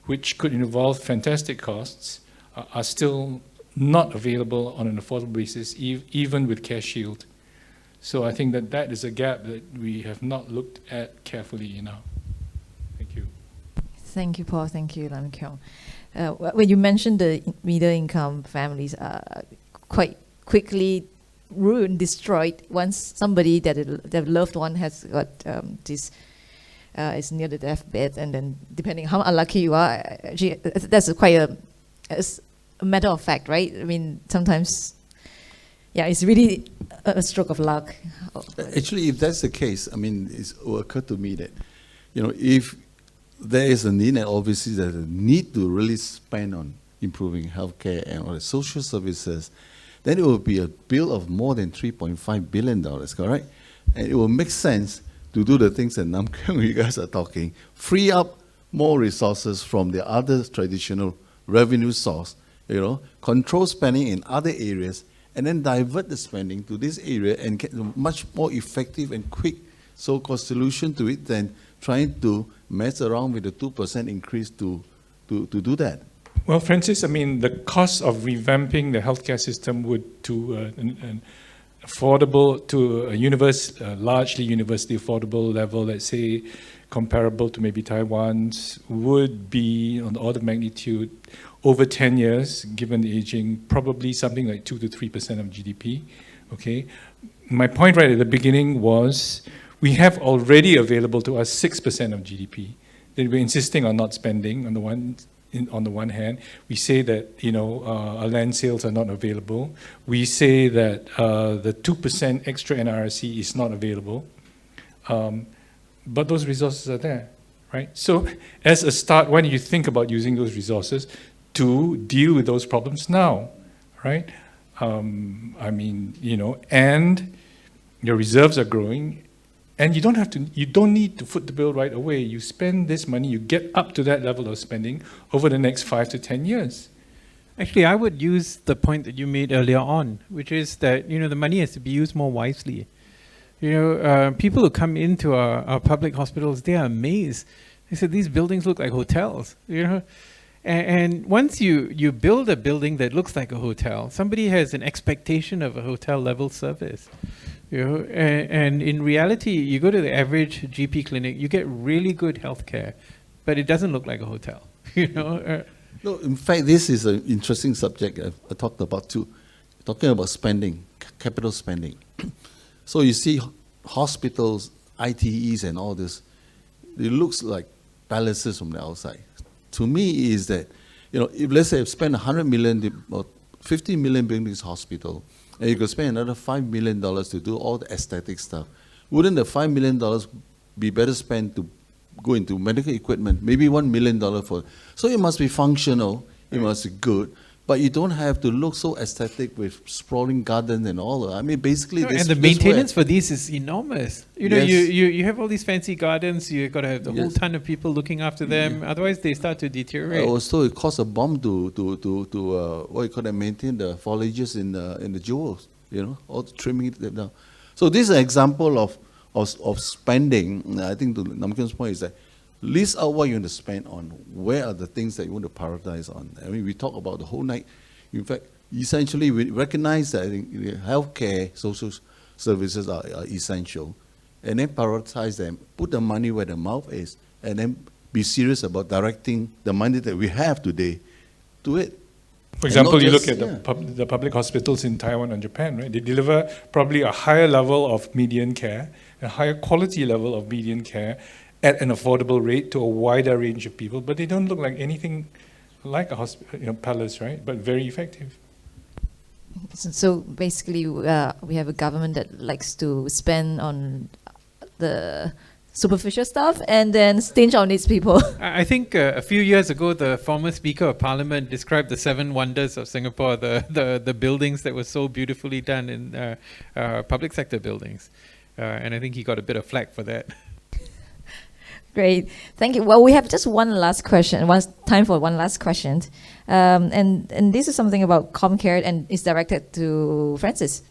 which could involve fantastic costs, are still not available on an affordable basis, even with CareShield. So I think that is a gap that we have not looked at carefully enough. Thank you. Thank you, Paul. Thank you, Lam Keong. When you mentioned the middle-income families are quite quickly ruined, destroyed once somebody their loved one has got is near the deathbed, and then depending how unlucky you are, actually, that's quite a matter of fact, right? I mean, sometimes, yeah, it's really a stroke of luck. Actually, if that's the case, I mean, it will occur to me that, you know, if there is a need, and obviously there's a need to really spend on improving healthcare and all the social services, then it will be a bill of more than $3.5 billion, correct? And it will make sense to do the things that Lam Keong, you guys are talking, free up more resources from the other traditional revenue source, you know, control spending in other areas, and then divert the spending to this area and get a much more effective and quick so-called solution to it than trying to mess around with the 2% increase to do that. Well, Francis, I mean, the cost of revamping the healthcare system would to an affordable, to a largely universally affordable level, let's say, comparable to maybe Taiwan's, would be on the order of magnitude over 10 years, given the aging, probably something like 2 to 3% of GDP, okay? My point right at the beginning was we have already available to us 6% of GDP that we're insisting on not spending on the one hand. We say that, you know, our land sales are not available. We say that the 2% extra NRC is not available. But those resources are there, right? So as a start, why don't you think about using those resources to deal with those problems now, right? I mean, you know, and your reserves are growing, and you don't need to foot the bill right away. You spend this money, you get up to that level of spending over the next 5 to 10 years. Actually, I would use the point that you made earlier on, which is that, you know, the money has to be used more wisely. You know, people who come into our public hospitals, they are amazed. They said, these buildings look like hotels, you know. And once you build a building that looks like a hotel, somebody has an expectation of a hotel level service. You know, and in reality, you go to the average GP clinic, you get really good healthcare, but it doesn't look like a hotel. You know. No, in fact, this is an interesting subject I talked about too. Talking about spending, capital spending. So you see hospitals, ITEs and all this, it looks like palaces from the outside. To me is that, you know, if let's say I've spent 100 million or 50 million building this hospital, and you could spend another $5 million to do all the aesthetic stuff, wouldn't the $5 million be better spent to go into medical equipment, maybe $1 million for, so it must be functional, it must be good, but you don't have to look so aesthetic with sprawling gardens and all that. I mean, basically, and the maintenance for these is enormous. You know, Yes. you have all these fancy gardens, you've got to have the whole ton of people looking after them, otherwise they start to deteriorate. Also, it costs a bomb to what you call that, maintain the foliages in the jewels, you know, all trimming them down. So this is an example of spending. I think to Lam Keong's point is that list out what you want to spend on. Where are the things that you want to prioritize on? I mean, we talk about the whole night. In fact, essentially, we recognize that I think healthcare, social services are essential, and then prioritize them. Put the money where the mouth is, and then be serious about directing the money that we have today to it. For example, you look just- at the public hospitals in Taiwan and Japan, right? They deliver probably a higher level of median care, a higher quality level of median care at an affordable rate to a wider range of people, but they don't look like anything like a palace, right? But very effective. So basically, we have a government that likes to spend on the superficial stuff and then stinge on its people. I think a few years ago, the former Speaker of Parliament described the 7 wonders of Singapore, the buildings that were so beautifully done in public sector buildings. And I think he got a bit of flack for that. Great, thank you. Well, we have just one last question. Time for one last question, and this is something about Comcare, and it's directed to Francis.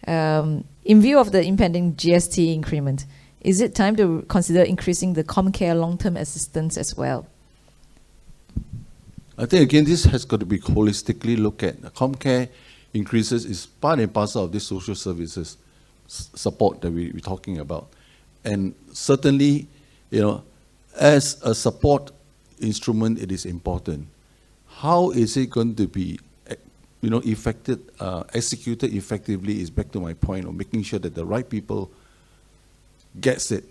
In view of the impending GST increment, is it time to consider increasing the Comcare long-term assistance as well? I think again, this has got to be holistically looked at. Comcare increases is part and parcel of this social services support that we're talking about, and certainly, you know, as a support instrument, it is important. How is it going to be, you know, executed effectively is back to my point of making sure that the right people gets it,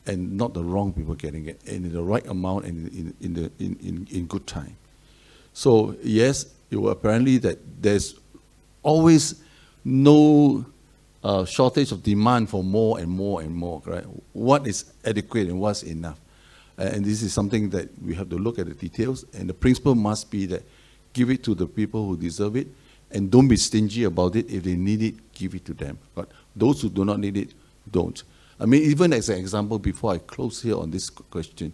and not the wrong people getting it, and in the right amount and in good time. So yes, it will apparently that there's always no shortage of demand for more and more and more, right? What is adequate and what's enough? And this is something that we have to look at the details, and the principle must be that give it to the people who deserve it, and don't be stingy about it. If they need it, give it to them. But those who do not need it, don't. I mean, even as an example, before I close here on this question,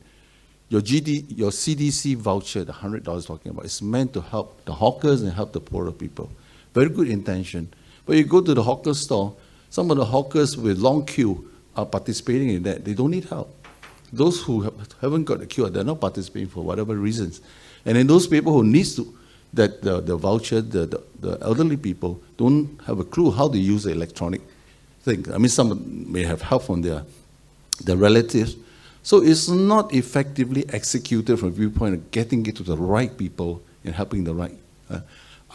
your CDC voucher, the $100 talking about, is meant to help the hawkers and help the poorer people. Very good intention. But you go to the hawker store, some of the hawkers with long queue are participating in that. They don't need help. Those who haven't got the queue, they're not participating for whatever reasons. And then those people who needs to, that the voucher, the elderly people don't have a clue how to use the electronic thing. I mean, some may have help from their relatives. So it's not effectively executed from a viewpoint of getting it to the right people and helping the right.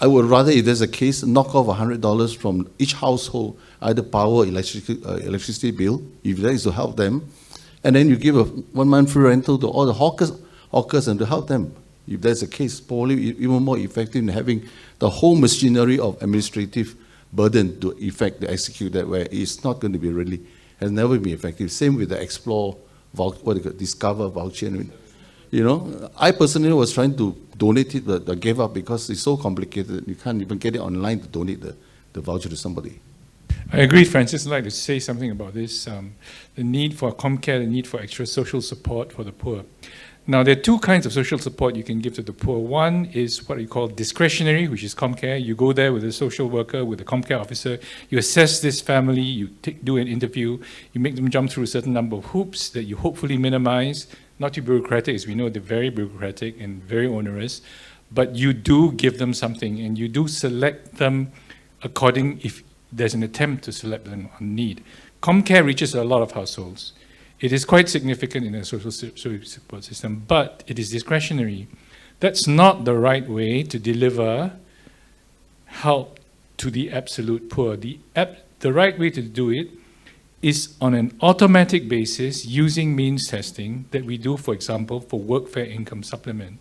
I would rather, if there's a case, knock off $100 from each household, either power or electricity bill, if that is to help them, and then you give a 1 month free rental to all the hawkers and to help them. If that's the case, probably even more effective in having the whole machinery of administrative burden to execute that, where it's not going to be really, has never been effective. Same with the Explore, Discover voucher. You know, I personally was trying to donate it, but I gave up because it's so complicated. You can't even get it online to donate the voucher to somebody. I agree, Francis. I'd like to say something about this. The need for Comcare, the need for extra social support for the poor. Now, there are 2 kinds of social support you can give to the poor. One is what you call discretionary, which is Comcare. You go there with a social worker, with a Comcare officer, you assess this family, you do an interview, you make them jump through a certain number of hoops that you hopefully minimize. Not too bureaucratic, as we know they're very bureaucratic and very onerous, but you do give them something, and you do select them according, if there's an attempt to select them on need. ComCare reaches a lot of households. It is quite significant in the social support system, but it is discretionary. That's not the right way to deliver help to the absolute poor. The right way to do it is on an automatic basis using means testing that we do, for example, for workfare income supplement,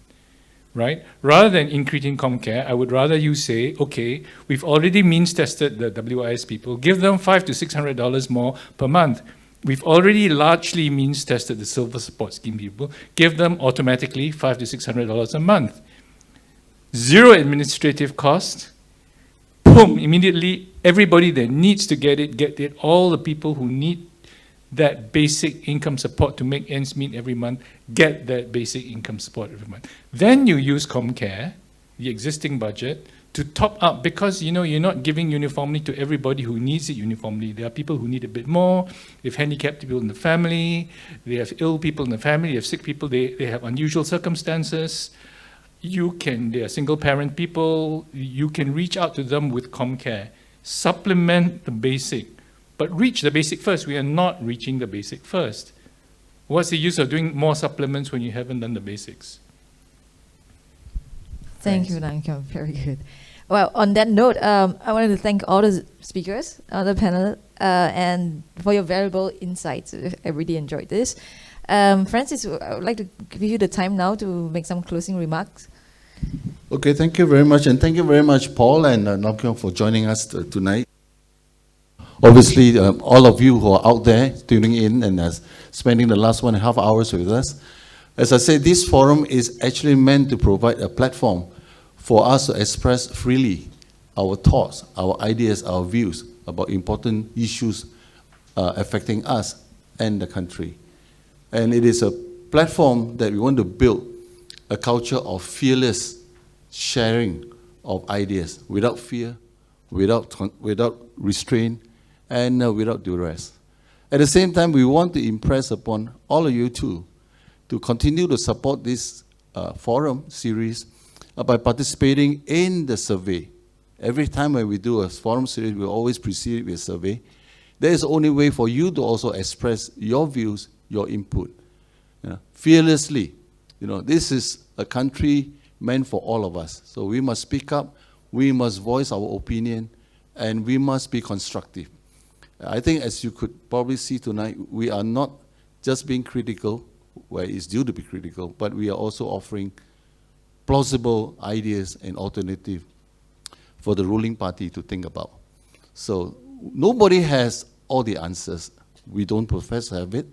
right? Rather than increasing ComCare, I would rather you say, okay, we've already means tested the WIS people, give them $500 to $600 more per month. We've already largely means tested the Silver Support Scheme people, give them automatically $500 to $600 a month. Zero administrative cost. Boom, immediately everybody that needs to get it, all the people who need that basic income support to make ends meet every month, get that basic income support every month. Then you use ComCare, the existing budget, to top up, because you're not giving uniformly to everybody who needs it uniformly. There are people who need a bit more. They have handicapped people in the family, they have ill people in the family, they have sick people, they have unusual circumstances. They are single parent people, you can reach out to them with ComCare. Supplement the basic, but reach the basic first. We are not reaching the basic first. What's the use of doing more supplements when you haven't done the basics? Thank you, Lam Keong. Very good. Well, on that note, I wanted to thank all the speakers, all the panel, and for your valuable insights. I really enjoyed this. Francis, I would like to give you the time now to make some closing remarks. Okay, thank you very much. And thank you very much, Paul and Lam Keong, for joining us tonight. Obviously, all of you who are out there tuning in and spending the last 1.5 hours with us. As I said, this forum is actually meant to provide a platform for us to express freely our thoughts, our ideas, our views about important issues affecting us and the country. And it is a platform that we want to build a culture of fearless sharing of ideas without fear, without restraint, and without duress. At the same time, we want to impress upon all of you too to continue to support this forum series by participating in the survey. Every time when we do a forum series, we always precede it with a survey. There is the only way for you to also express your views, your input. Fearlessly. This is a country meant for all of us. So we must speak up, we must voice our opinion, and we must be constructive. I think, as you could probably see tonight, we are not just being critical, where it's due to be critical, but we are also offering plausible ideas and alternatives for the ruling party to think about. So nobody has all the answers. We don't profess to have it.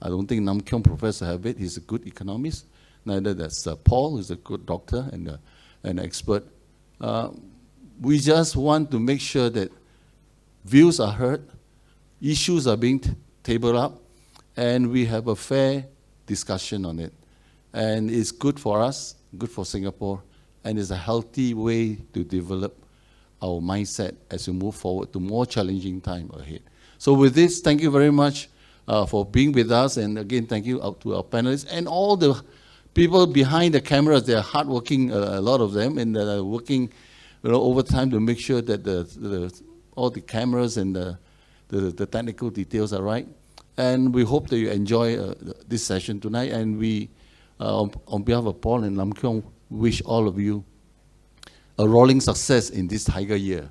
I don't think Lam Keong professes to have it. He's a good economist. Neither does Paul, who's a good doctor and an expert. We just want to make sure that views are heard, issues are being tabled up, and we have a fair discussion on it. And it's good for us, good for Singapore, and it's a healthy way to develop our mindset as we move forward to more challenging time ahead. So with this, thank you very much for being with us, and again, thank you out to our panelists and all the people behind the cameras. They're hardworking, a lot of them, and they're working overtime to make sure that all the cameras and the technical details are right. And we hope that you enjoy this session tonight. And we, on behalf of Paul and Lam Keong, wish all of you a rolling success in this Tiger Year.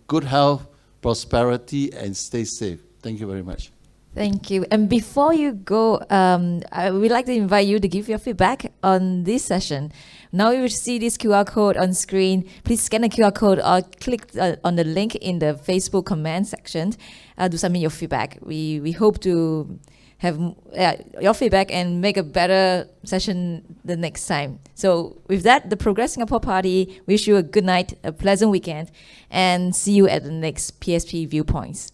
Good health, prosperity, and stay safe. Thank you very much. Thank you. And before you go, I would like to invite you to give your feedback on this session. Now you will see this QR code on screen. Please scan the QR code or click on the link in the Facebook comment section to submit your feedback. We hope to have your feedback and make a better session the next time. So with that, the Progress Singapore Party wish you a good night, a pleasant weekend, and see you at the next PSP Viewpoints.